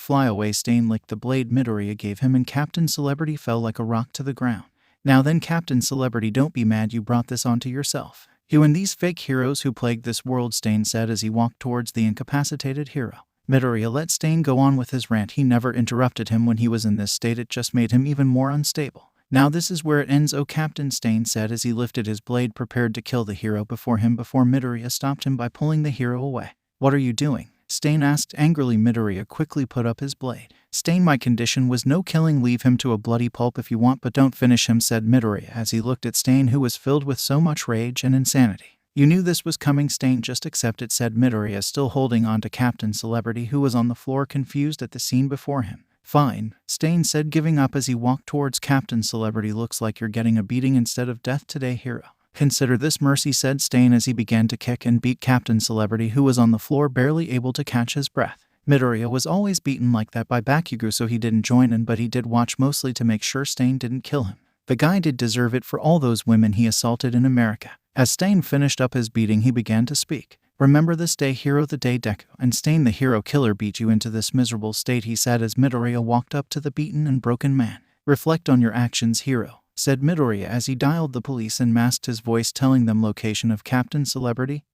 fly away, Stain licked the blade Midoriya gave him and Captain Celebrity fell like a rock to the ground. Now then, Captain Celebrity, don't be mad, you brought this onto yourself. You and these fake heroes who plague this world, Stain said as he walked towards the incapacitated hero. Midoriya let Stain go on with his rant. He never interrupted him when he was in this state. It just made him even more unstable. Now this is where it ends, oh Captain, Stain said as he lifted his blade, prepared to kill the hero before Midoriya stopped him by pulling the hero away. What are you doing? Stain asked angrily. Midoriya quickly put up his blade. Stain, my condition was no killing. Leave him to a bloody pulp if you want, but don't finish him, said Midoriya as he looked at Stain, who was filled with so much rage and insanity. You knew this was coming, Stain, just accept it, said Midoriya, still holding on to Captain Celebrity, who was on the floor confused at the scene before him. Fine, Stain said, giving up as he walked towards Captain Celebrity. Looks like you're getting a beating instead of death today, hero. Consider this mercy, said Stain as he began to kick and beat Captain Celebrity, who was on the floor barely able to catch his breath. Midoriya was always beaten like that by Bakugo, so he didn't join in, but he did watch mostly to make sure Stain didn't kill him. The guy did deserve it for all those women he assaulted in America. As Stain finished up his beating, he began to speak. Remember this day, hero, the day Deku and Stain the hero killer beat you into this miserable state, he said as Midoriya walked up to the beaten and broken man. Reflect on your actions, hero, said Midoriya as he dialed the police and masked his voice, telling them location of Captain Celebrity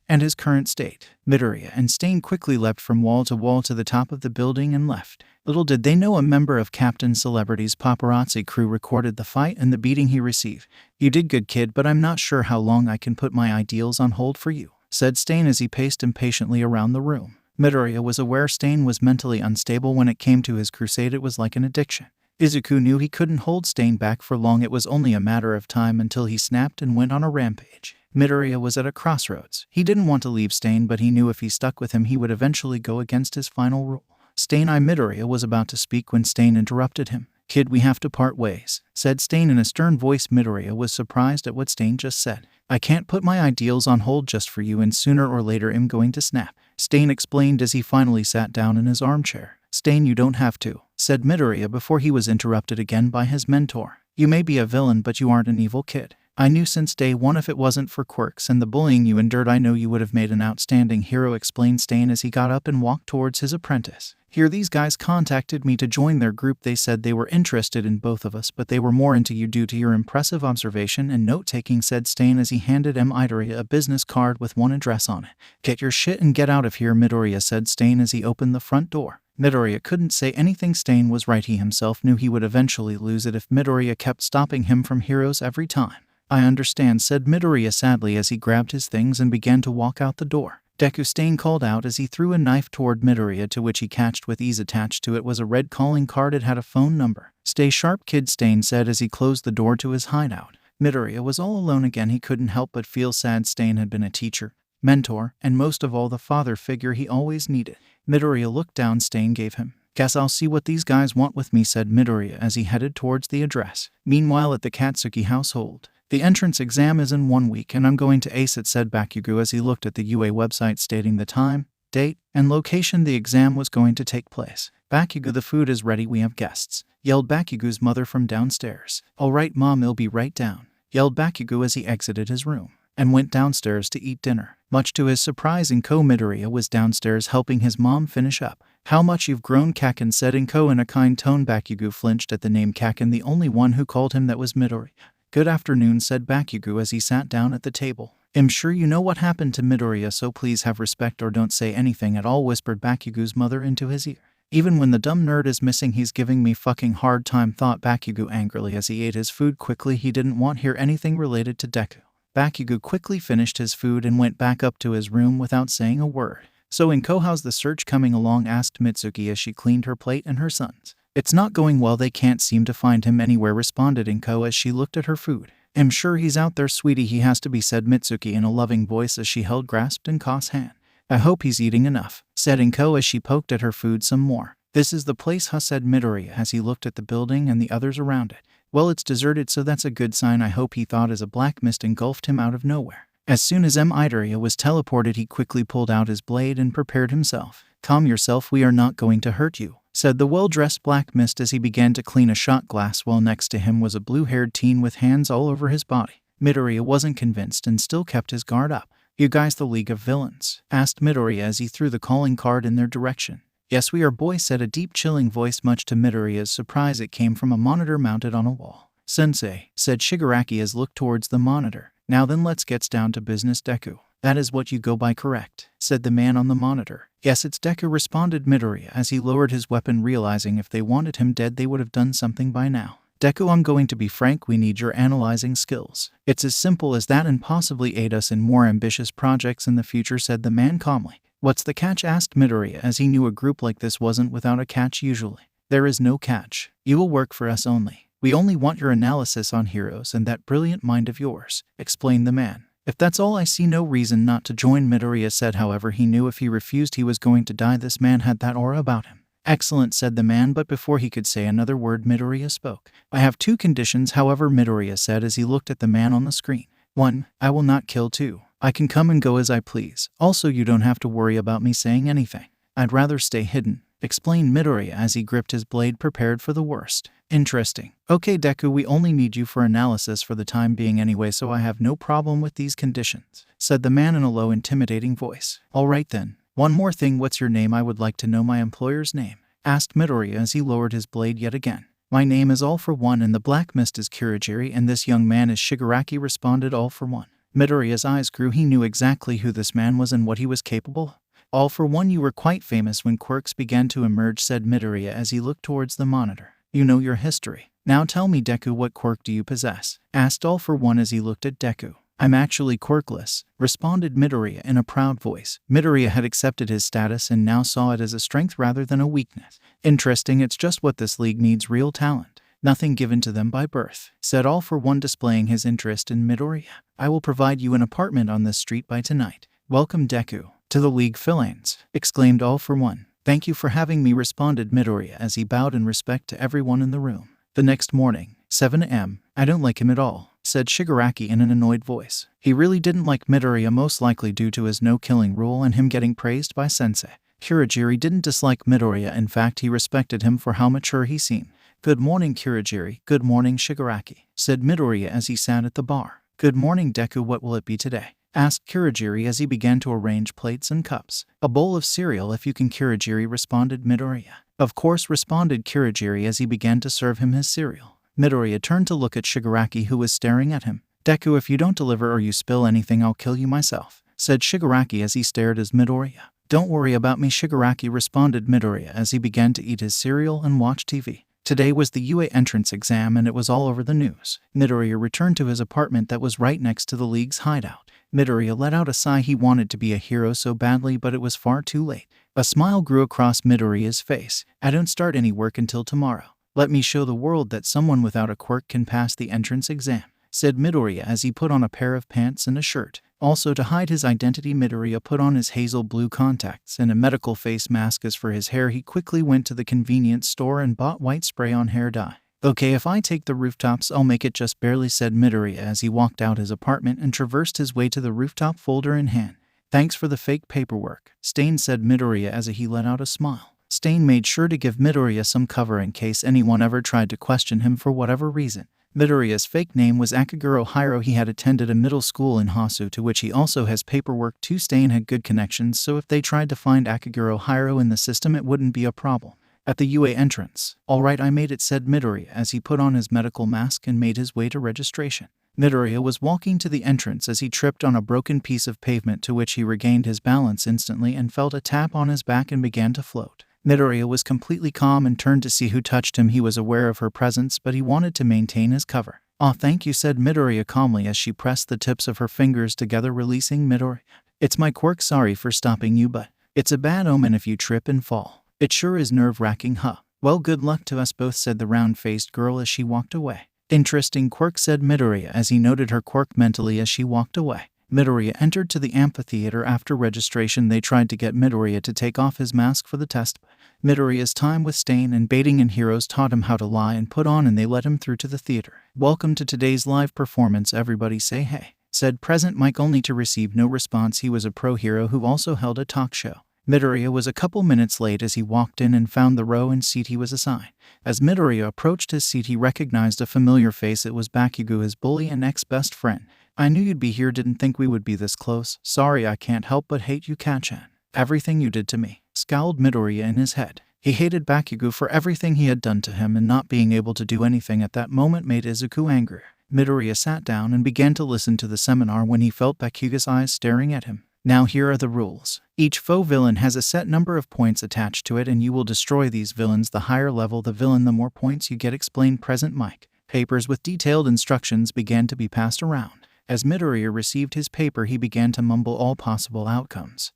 and his current state. Midoriya and Stain quickly leapt from wall to the top of the building and left. Little did they know a member of Captain Celebrity's paparazzi crew recorded the fight and the beating he received. You did good, kid, but I'm not sure how long I can put my ideals on hold for you, said Stain as he paced impatiently around the room. Midoriya was aware Stain was mentally unstable when it came to his crusade. It was like an addiction. Izuku knew he couldn't hold Stain back for long. It was only a matter of time until he snapped and went on a rampage. Midoriya was at a crossroads. He didn't want to leave Stain, but he knew if he stuck with him he would eventually go against his final rule. Stain Midoriya was about to speak when Stain interrupted him. "Kid, we have to part ways," said Stain in a stern voice. Midoriya was surprised at what Stain just said. "I can't put my ideals on hold just for you, and sooner or later I'm going to snap," Stain explained as he finally sat down in his armchair. "Stain, you don't have to," said Midoriya before he was interrupted again by his mentor. "You may be a villain, but you aren't an evil kid. I knew since day one if it wasn't for quirks and the bullying you endured, I know you would have made an outstanding hero," explained Stain as he got up and walked towards his apprentice. "Here, these guys contacted me to join their group. They said they were interested in both of us, but they were more into you due to your impressive observation and note-taking," said Stain as he handed Midoriya a business card with one address on it. "Get your shit and get out of here," Midoriya said Stain as he opened the front door. Midoriya couldn't say anything. Stain was right. He himself knew he would eventually lose it if Midoriya kept stopping him from heroes every time. "I understand," said Midoriya sadly as he grabbed his things and began to walk out the door. "Deku," Stain called out as he threw a knife toward Midoriya, to which he catched with ease. Attached to it was a red calling card. It had a phone number. "Stay sharp, kid," Stain said as he closed the door to his hideout. Midoriya was all alone again. He couldn't help but feel sad. Stain had been a teacher, mentor, and most of all the father figure he always needed. Midoriya looked down. Stain gave him. "Guess I'll see what these guys want with me," said Midoriya as he headed towards the address. Meanwhile, at the Katsuki household, "The entrance exam is in 1 week and I'm going to ace it," said Bakugo as he looked at the UA website stating the time, date, and location the exam was going to take place. "Bakugo, the food is ready. We have guests," yelled Bakugo's mother from downstairs. "All right, Mom, it'll be right down," yelled Bakugo as he exited his room and went downstairs to eat dinner. Much to his surprise, Inko Midoriya was downstairs helping his mom finish up. "How much you've grown, Kaken," said Inko in a kind tone. Bakugo flinched at the name Kaken. The only one who called him that was Midoriya. "Good afternoon," said Bakugo as he sat down at the table. "I'm sure you know what happened to Midoriya, so please have respect or don't say anything at all," whispered Bakugo's mother into his ear. "Even when the dumb nerd is missing, he's giving me fucking hard time," thought Bakugo angrily as he ate his food quickly. He didn't want to hear anything related to Deku. Bakugo quickly finished his food and went back up to his room without saying a word. "So Inko, how's the search coming along?" asked Mitsuki as she cleaned her plate and her son's. "It's not going well. They can't seem to find him anywhere," responded Inko as she looked at her food. "I'm sure he's out there, sweetie. He has to be," said Mitsuki in a loving voice as she grasped Inko's hand. "I hope he's eating enough," said Inko as she poked at her food some more. "This is the place, huh?" said Midoriya as he looked at the building and the others around it. "Well, it's deserted, so that's a good sign, I hope," he thought as a black mist engulfed him out of nowhere. As soon as Midoriya was teleported, he quickly pulled out his blade and prepared himself. "Calm yourself, we are not going to hurt you," said the well-dressed black mist as he began to clean a shot glass while next to him was a blue-haired teen with hands all over his body. Midoriya wasn't convinced and still kept his guard up. "You guys the League of Villains?" asked Midoriya as he threw the calling card in their direction. "Yes, we are, boy," said a deep chilling voice. Much to Midoriya's surprise, it came from a monitor mounted on a wall. "Sensei," said Shigaraki as looked towards the monitor. "Now then, let's get down to business, Deku." "That is what you go by, correct?" said the man on the monitor. "Yes, it's Deku," responded Midoriya as he lowered his weapon, realizing if they wanted him dead they would have done something by now. "Deku, I'm going to be frank, we need your analyzing skills. It's as simple as that and possibly aid us in more ambitious projects in the future," said the man calmly. "What's the catch?" asked Midoriya as he knew a group like this wasn't without a catch usually. "There is no catch. You will work for us only. We only want your analysis on heroes and that brilliant mind of yours," explained the man. "If that's all, I see no reason not to join," Midoriya said. However, he knew if he refused he was going to die. This man had that aura about him. "Excellent," said the man, but before he could say another word, Midoriya spoke. "I have 2 conditions, however," Midoriya said as he looked at the man on the screen. 1. I will not kill. 2. I can come and go as I please. Also, you don't have to worry about me saying anything. I'd rather stay hidden," explained Midoriya as he gripped his blade, prepared for the worst. "Interesting. Okay, Deku, we only need you for analysis for the time being anyway, so I have no problem with these conditions," said the man in a low, intimidating voice. "All right then. One more thing, what's your name? I would like to know my employer's name," asked Midoriya as he lowered his blade yet again. "My name is All For One and the Black Mist is Kurogiri and this young man is Shigaraki," responded All For One. Midoriya's eyes grew. He knew exactly who this man was and what he was capable of. "All For One, you were quite famous when quirks began to emerge," said Midoriya as he looked towards the monitor. "You know your history. Now tell me, Deku, what quirk do you possess?" asked All For One as he looked at Deku. I'm actually quirkless, responded Midoriya in a proud voice. Midoriya had accepted his status and now saw it as a strength rather than a weakness. Interesting, it's just what this league needs, real talent. Nothing given to them by birth, said All For One, displaying his interest in Midoriya. I will provide you an apartment on this street by tonight. Welcome, Deku, to the League Villains, exclaimed All For One. Thank you for having me, responded Midoriya as he bowed in respect to everyone in the room. The next morning, 7 a.m., I don't like him at all, said Shigaraki in an annoyed voice. He really didn't like Midoriya, most likely due to his no-killing rule and him getting praised by Sensei. Kurogiri didn't dislike Midoriya, in fact he respected him for how mature he seemed. Good morning, Kurogiri. Good morning, Shigaraki, said Midoriya as he sat at the bar. Good morning, Deku. What will it be today? Asked Kurogiri as he began to arrange plates and cups. A bowl of cereal if you can, Kurogiri, responded Midoriya. Of course, responded Kurogiri as he began to serve him his cereal. Midoriya turned to look at Shigaraki, who was staring at him. Deku, if you don't deliver or you spill anything, I'll kill you myself, said Shigaraki as he stared at Midoriya. Don't worry about me, Shigaraki, responded Midoriya as he began to eat his cereal and watch TV. Today was the UA entrance exam and it was all over the news. Midoriya returned to his apartment that was right next to the league's hideout. Midoriya let out a sigh. He wanted to be a hero so badly, but it was far too late. A smile grew across Midoriya's face. I don't start any work until tomorrow. Let me show the world that someone without a quirk can pass the entrance exam, said Midoriya as he put on a pair of pants and a shirt. Also, to hide his identity, Midoriya put on his hazel blue contacts and a medical face mask. As for his hair, he quickly went to the convenience store and bought white spray-on hair dye. Okay, if I take the rooftops, I'll make it just barely, said Midoriya as he walked out his apartment and traversed his way to the rooftop, folder in hand. Thanks for the fake paperwork, Stain, said Midoriya as he let out a smile. Stain made sure to give Midoriya some cover in case anyone ever tried to question him for whatever reason. Midoriya's fake name was Akaguro Hiro. He had attended a middle school in Hasu, to which he also has paperwork too. Stain had good connections, so if they tried to find Akaguro Hiro in the system, it wouldn't be a problem. At the UA entrance. All right, I made it, said Midoriya as he put on his medical mask and made his way to registration. Midoriya was walking to the entrance as he tripped on a broken piece of pavement, to which he regained his balance instantly and felt a tap on his back and began to float. Midoriya was completely calm and turned to see who touched him. He was aware of her presence, but he wanted to maintain his cover. Aw, thank you, said Midoriya calmly as she pressed the tips of her fingers together, releasing Midoriya. It's my quirk, sorry for stopping you, but it's a bad omen if you trip and fall. It sure is nerve-wracking, huh? Well, good luck to us both, said the round-faced girl as she walked away. Interesting quirk, said Midoriya as he noted her quirk mentally as she walked away. Midoriya entered to the amphitheater. After registration, they tried to get Midoriya to take off his mask for the test. Midoriya's time with Stain and baiting and heroes taught him how to lie and put on, and they let him through to the theater. Welcome to today's live performance. Everybody say hey, said Present Mike, only to receive no response. He was a pro hero who also held a talk show. Midoriya was a couple minutes late as he walked in and found the row and seat he was assigned. As Midoriya approached his seat, he recognized a familiar face. It was Bakugo, his bully and ex-best friend. I knew you'd be here, didn't think we would be this close. Sorry, I can't help but hate you, Kacchan. Everything you did to me, scowled Midoriya in his head. He hated Bakugo for everything he had done to him, and not being able to do anything at that moment made Izuku angry. Midoriya sat down and began to listen to the seminar when he felt Bakugo's eyes staring at him. Now here are the rules. Each foe villain has a set number of points attached to it, and you will destroy these villains. The higher level the villain, the more points you get, explained Present Mike. Papers with detailed instructions began to be passed around. As Midoriya received his paper, he began to mumble all possible outcomes,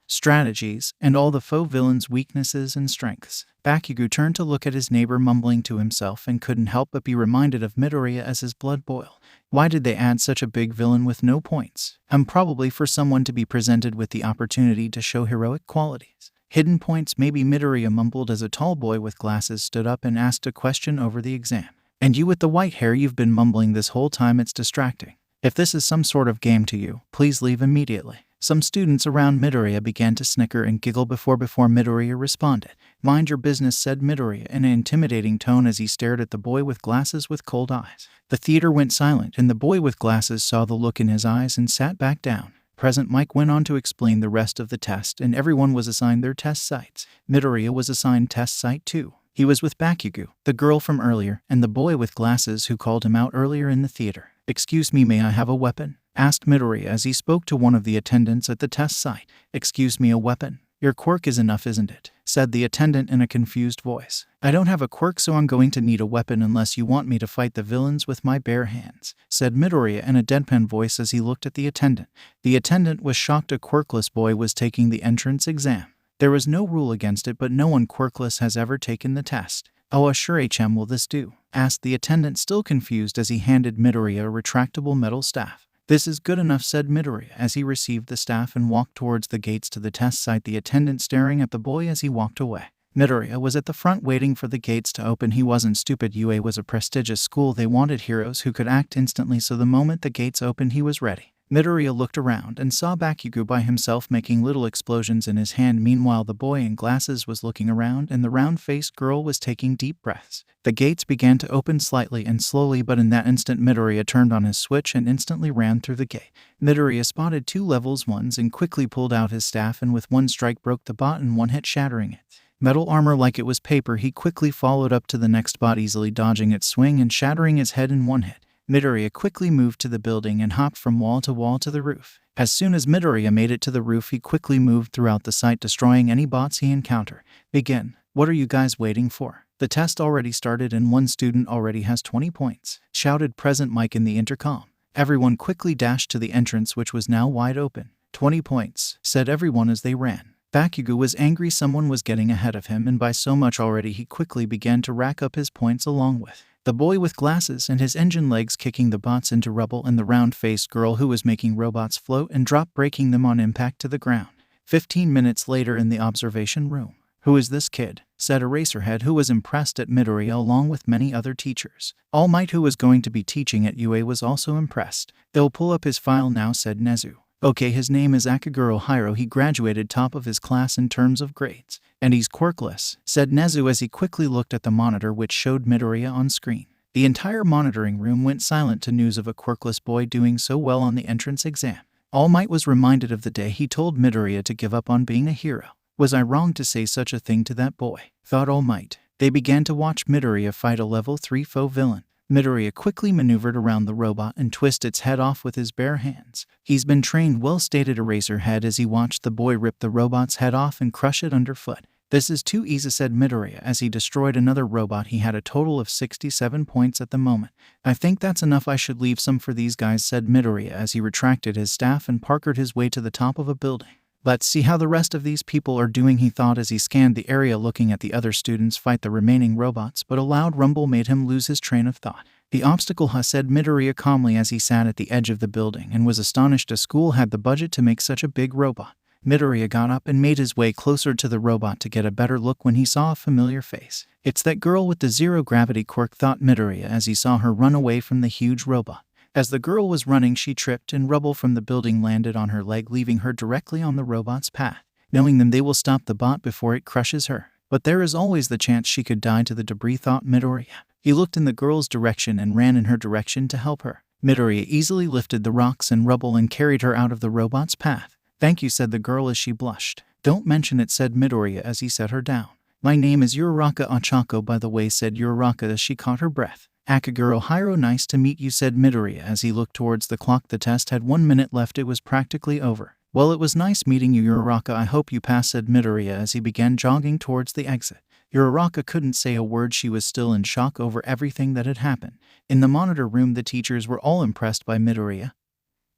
strategies, and all the foe villains' weaknesses and strengths. Bakugo turned to look at his neighbor, mumbling to himself, and couldn't help but be reminded of Midoriya as his blood boiled. Why did they add such a big villain with no points? Probably for someone to be presented with the opportunity to show heroic qualities. Hidden points, maybe, Midoriya mumbled as a tall boy with glasses stood up and asked a question over the exam. And you with the white hair, you've been mumbling this whole time, it's distracting. If this is some sort of game to you, please leave immediately. Some students around Midoriya began to snicker and giggle before Midoriya responded. Mind your business, said Midoriya in an intimidating tone as he stared at the boy with glasses with cold eyes. The theater went silent, and the boy with glasses saw the look in his eyes and sat back down. Present Mike went on to explain the rest of the test, and everyone was assigned their test sites. Midoriya was assigned test site 2. He was with Bakugo, the girl from earlier, and the boy with glasses who called him out earlier in the theater. Excuse me, may I have a weapon? Asked Midoriya as he spoke to one of the attendants at the test site. Excuse me, a weapon? Your quirk is enough, isn't it? Said the attendant in a confused voice. I don't have a quirk, so I'm going to need a weapon unless you want me to fight the villains with my bare hands, said Midoriya in a deadpan voice as he looked at the attendant. The attendant was shocked a quirkless boy was taking the entrance exam. There was no rule against it, but no one quirkless has ever taken the test. Oh, sure, HM, will this do? Asked the attendant, still confused as he handed Midoriya a retractable metal staff. This is good enough, said Midoriya as he received the staff and walked towards the gates to the test site, the attendant staring at the boy as he walked away. Midoriya was at the front waiting for the gates to open. He wasn't stupid. UA was a prestigious school. They wanted heroes who could act instantly, so the moment the gates opened he was ready. Midoriya looked around and saw Bakugo by himself making little explosions in his hand. Meanwhile, the boy in glasses was looking around and the round-faced girl was taking deep breaths. The gates began to open slightly and slowly, but in that instant Midoriya turned on his switch and instantly ran through the gate. Midoriya spotted 2 levels 1s and quickly pulled out his staff and with one strike broke the bot in one hit, shattering it. Metal armor like it was paper, he quickly followed up to the next bot, easily dodging its swing and shattering its head in one hit. Midoriya quickly moved to the building and hopped from wall to the roof. As soon as Midoriya made it to the roof, he quickly moved throughout the site, destroying any bots he encountered. Begin. What are you guys waiting for? The test already started and one student already has 20 points, shouted Present Mike in the intercom. Everyone quickly dashed to the entrance, which was now wide open. 20 points, said everyone as they ran. Bakugo was angry someone was getting ahead of him, and by so much already he quickly began to rack up his points along with the boy with glasses and his engine legs kicking the bots into rubble, and the round-faced girl who was making robots float and drop, breaking them on impact to the ground. 15 minutes later in the observation room. Who is this kid? Said Eraserhead, who was impressed at Midoriya along with many other teachers. All Might, who was going to be teaching at UA, was also impressed. They'll pull up his file now, said Nezu. Okay, his name is Akaguro Hiro. He graduated top of his class in terms of grades. And he's quirkless, said Nezu as he quickly looked at the monitor which showed Midoriya on screen. The entire monitoring room went silent to news of a quirkless boy doing so well on the entrance exam. All Might was reminded of the day he told Midoriya to give up on being a hero. Was I wrong to say such a thing to that boy? Thought All Might. They began to watch Midoriya fight a level 3 foe villain. Midoriya quickly maneuvered around the robot and twisted its head off with his bare hands. He's been trained well, stated Eraserhead as he watched the boy rip the robot's head off and crush it underfoot. This is too easy, said Midoriya as he destroyed another robot. He had a total of 67 points at the moment. I think that's enough. I should leave some for these guys, said Midoriya as he retracted his staff and parkoured his way to the top of a building. Let's see how the rest of these people are doing, he thought as he scanned the area looking at the other students fight the remaining robots, but a loud rumble made him lose his train of thought. The obstacle, said Midoriya calmly as he sat at the edge of the building and was astonished a school had the budget to make such a big robot. Midoriya got up and made his way closer to the robot to get a better look when he saw a familiar face. It's that girl with the zero-gravity quirk, thought Midoriya as he saw her run away from the huge robot. As the girl was running, she tripped and rubble from the building landed on her leg, leaving her directly on the robot's path. Knowing them, they will stop the bot before it crushes her. But there is always the chance she could die to the debris, thought Midoriya. He looked in the girl's direction and ran in her direction to help her. Midoriya easily lifted the rocks and rubble and carried her out of the robot's path. Thank you, said the girl as she blushed. Don't mention it, said Midoriya as he set her down. My name is Uraraka Ochako, by the way, said Uraraka as she caught her breath. Akaguro Hiro, nice to meet you, said Midoriya as he looked towards the clock. The test had 1 minute left. It was practically over. Well, it was nice meeting you, Uraraka. I hope you pass, said Midoriya as he began jogging towards the exit. Uraraka couldn't say a word. She was still in shock over everything that had happened. In the monitor room, the teachers were all impressed by Midoriya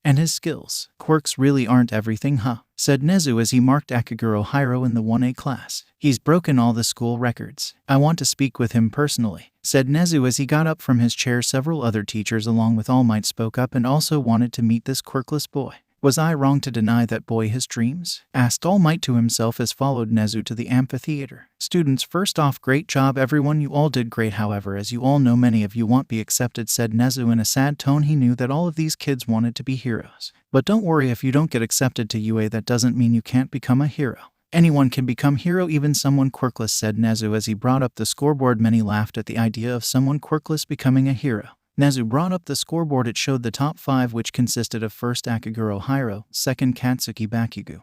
and his skills. Quirks really aren't everything, said Nezu as he marked Akaguro Hiro in the 1A class. He's broken all the school records. I want to speak with him personally, said Nezu as he got up from his chair. Several other teachers along with All Might spoke up and also wanted to meet this quirkless boy. Was I wrong to deny that boy his dreams? Asked All Might to himself as followed Nezu to the amphitheater. Students, first off, great job everyone, you all did great. However, as you all know, many of you won't be accepted, said Nezu in a sad tone. He knew that all of these kids wanted to be heroes. But don't worry, if you don't get accepted to UA, that doesn't mean you can't become a hero. Anyone can become hero, even someone quirkless, said Nezu as he brought up the scoreboard. Many laughed at the idea of someone quirkless becoming a hero. Nezu brought up the scoreboard. It showed the top 5, which consisted of first Akaguro Hiro, second Katsuki Bakugo,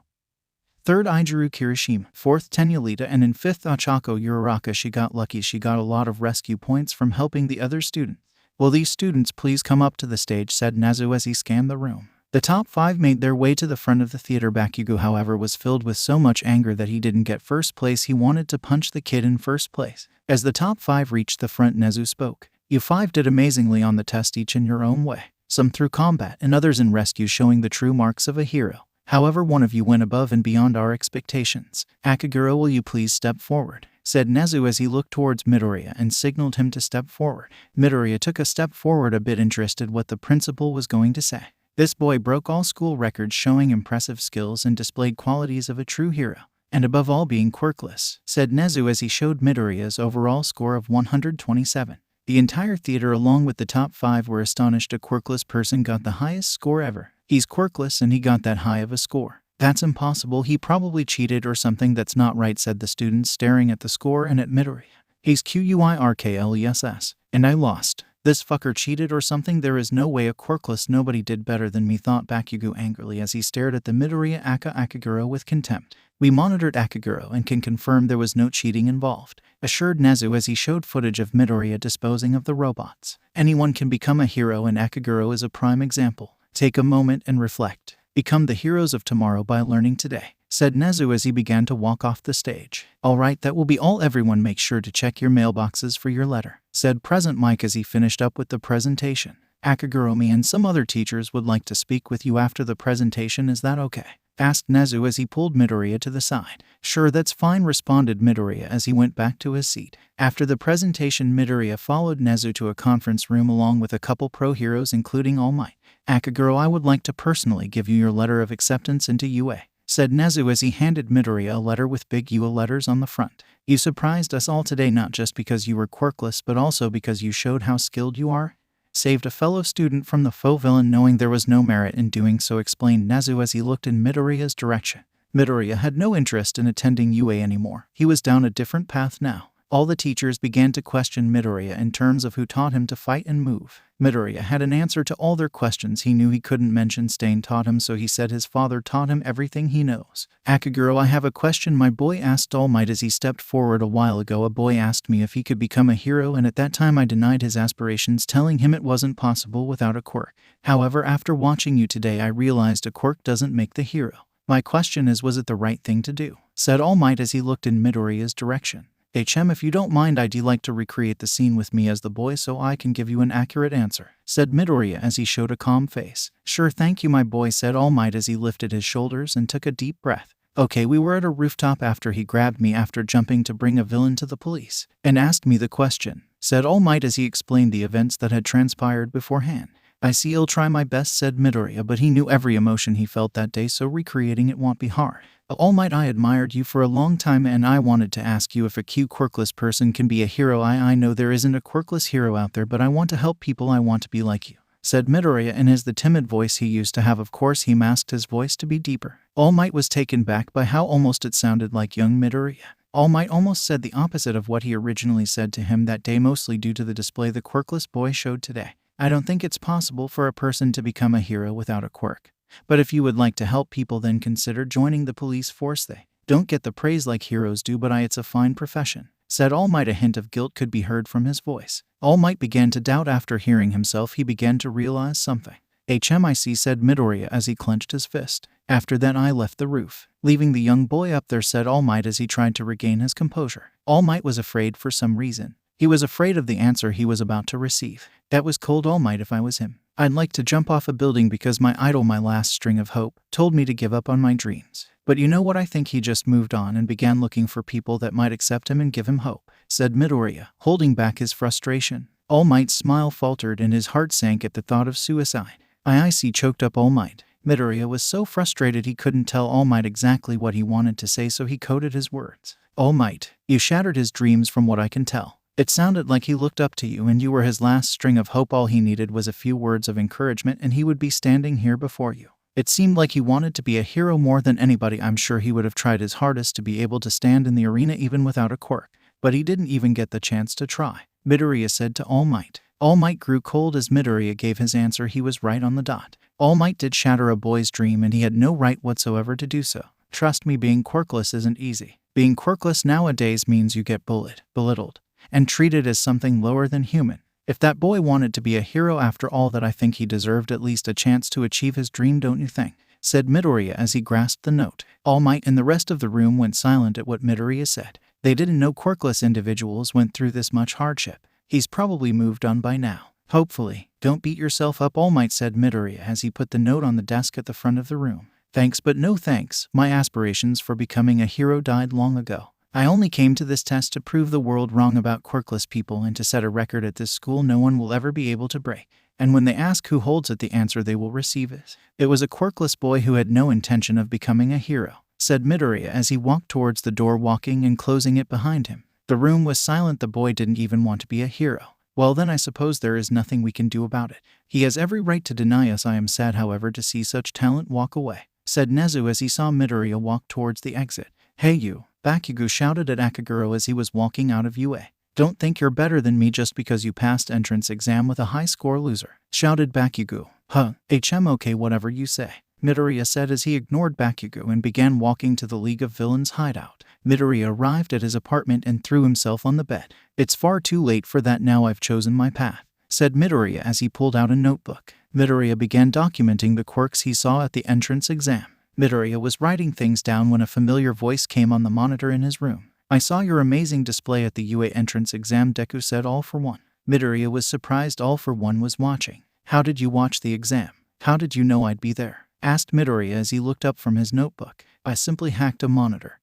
third Ijiru Kirishima, fourth Tenyalita, and in fifth Ochako Uraraka. She got lucky. She got a lot of rescue points from helping the other students. Will these students please come up to the stage, said Nezu as he scanned the room. The top 5 made their way to the front of the theater. Bakugo, however, was filled with so much anger that he didn't get first place. He wanted to punch the kid in first place. As the top 5 reached the front, Nezu spoke. You 5 did amazingly on the test, each in your own way. Some through combat and others in rescue, showing the true marks of a hero. However, one of you went above and beyond our expectations. Akaguro, will you please step forward? Said Nezu as he looked towards Midoriya and signaled him to step forward. Midoriya took a step forward, a bit interested what the principal was going to say. This boy broke all school records, showing impressive skills and displayed qualities of a true hero. And above all, being quirkless, said Nezu as he showed Midoriya's overall score of 127. The entire theater, along with the top 5, were astonished. A quirkless person got the highest score ever. He's quirkless and he got that high of a score. That's impossible. He probably cheated or something. That's not right, said the students, staring at the score and at Midoriya. He's quirkless, and I lost. This fucker cheated or something. There is no way. A quirkless nobody did better than me, thought Bakugo angrily as he stared at the Midoriya. Akaguro with contempt. We monitored Akaguro and can confirm there was no cheating involved, assured Nezu as he showed footage of Midoriya disposing of the robots. Anyone can become a hero, and Akaguro is a prime example. Take a moment and reflect. Become the heroes of tomorrow by learning today, said Nezu as he began to walk off the stage. Alright, that will be all. Everyone make sure to check your mailboxes for your letter, said President Mike as he finished up with the presentation. Akaguro, me and some other teachers would like to speak with you after the presentation. Is that okay? Asked Nezu as he pulled Midoriya to the side. Sure, that's fine, responded Midoriya as he went back to his seat. After the presentation, Midoriya followed Nezu to a conference room along with a couple pro heroes, including All Might. Akaguro, I would like to personally give you your letter of acceptance into UA, said Nezu as he handed Midoriya a letter with big UA letters on the front. You surprised us all today, not just because you were quirkless, but also because you showed how skilled you are. Saved a fellow student from the faux villain knowing there was no merit in doing so, explained Nezu as he looked in Midoriya's direction. Midoriya had no interest in attending UA anymore. He was down a different path now. All the teachers began to question Midoriya in terms of who taught him to fight and move. Midoriya had an answer to all their questions. He knew he couldn't mention Stain taught him, so he said his father taught him everything he knows. Akaguro, I have a question my boy asked All Might as he stepped forward. A while ago, a boy asked me if he could become a hero, and at that time I denied his aspirations, telling him it wasn't possible without a quirk. However, after watching you today, I realized a quirk doesn't make the hero. My question is, was it the right thing to do? Said All Might as he looked in Midoriya's direction. If you don't mind, I'd like to recreate the scene with me as the boy so I can give you an accurate answer, said Midoriya as he showed a calm face. Sure, thank you my boy, said All Might as he lifted his shoulders and took a deep breath. Okay, we were at a rooftop after he grabbed me after jumping to bring a villain to the police, and asked me the question, said All Might as he explained the events that had transpired beforehand. I see, I'll try my best, said Midoriya, but he knew every emotion he felt that day, so recreating it won't be hard. All Might, I admired you for a long time and I wanted to ask you if a quirkless person can be a hero. I know there isn't a quirkless hero out there, but I want to help people. I want to be like you, said Midoriya in the timid voice he used to have. Of course, he masked his voice to be deeper. All Might was taken back by how almost it sounded like young Midoriya. All Might almost said the opposite of what he originally said to him that day, mostly due to the display the quirkless boy showed today. I don't think it's possible for a person to become a hero without a quirk. But if you would like to help people, then consider joining the police force. They don't get the praise like heroes do, but it's a fine profession, said All Might. A hint of guilt could be heard from his voice. All Might began to doubt. After hearing himself, he began to realize something. HMIC, said Midoriya as he clenched his fist. After that I left the roof, leaving the young boy up there, said All Might as he tried to regain his composure. All Might was afraid for some reason. He was afraid of the answer he was about to receive. That was cold, All Might. If I was him, I'd like to jump off a building because my idol, my last string of hope, told me to give up on my dreams. But you know what, I think he just moved on and began looking for people that might accept him and give him hope, said Midoriya, holding back his frustration. All Might's smile faltered and his heart sank at the thought of suicide. I see, choked up All Might. Midoriya was so frustrated he couldn't tell All Might exactly what he wanted to say, so he coded his words. All Might, you shattered his dreams from what I can tell. It sounded like he looked up to you and you were his last string of hope. All he needed was a few words of encouragement and he would be standing here before you. It seemed like he wanted to be a hero more than anybody. I'm sure he would have tried his hardest to be able to stand in the arena even without a quirk, but he didn't even get the chance to try, Midoriya said to All Might. All Might grew cold as Midoriya gave his answer. He was right on the dot. All Might did shatter a boy's dream and he had no right whatsoever to do so. Trust me, being quirkless isn't easy. Being quirkless nowadays means you get bullied, belittled, and treated as something lower than human. If that boy wanted to be a hero after all that, I think he deserved at least a chance to achieve his dream, don't you think? Said Midoriya as he grasped the note. All Might and the rest of the room went silent at what Midoriya said. They didn't know quirkless individuals went through this much hardship. He's probably moved on by now. Hopefully. Don't beat yourself up, All Might, said Midoriya as he put the note on the desk at the front of the room. Thanks but no thanks. My aspirations for becoming a hero died long ago. I only came to this test to prove the world wrong about quirkless people and to set a record at this school no one will ever be able to break. And when they ask who holds it, the answer they will receive is, it was a quirkless boy who had no intention of becoming a hero, said Midoriya as he walked towards the door, walking and closing it behind him. The room was silent. The boy didn't even want to be a hero. Well then, I suppose there is nothing we can do about it. He has every right to deny us. I am sad, however, to see such talent walk away, said Nezu as he saw Midoriya walk towards the exit. Hey you, Bakugo shouted at Akaguro as he was walking out of UA. Don't think you're better than me just because you passed entrance exam with a high score, loser, shouted Bakugo. Okay, whatever you say, Midoriya said as he ignored Bakugo and began walking to the League of Villains hideout. Midoriya arrived at his apartment and threw himself on the bed. It's far too late for that now. I've chosen my path, said Midoriya as he pulled out a notebook. Midoriya began documenting the quirks he saw at the entrance exam. Midoriya was writing things down when a familiar voice came on the monitor in his room. I saw your amazing display at the UA entrance exam, Deku said All For One. Midoriya was surprised All For One was watching. How did you watch the exam? How did you know I'd be there? Asked Midoriya as he looked up from his notebook. I simply hacked a monitor.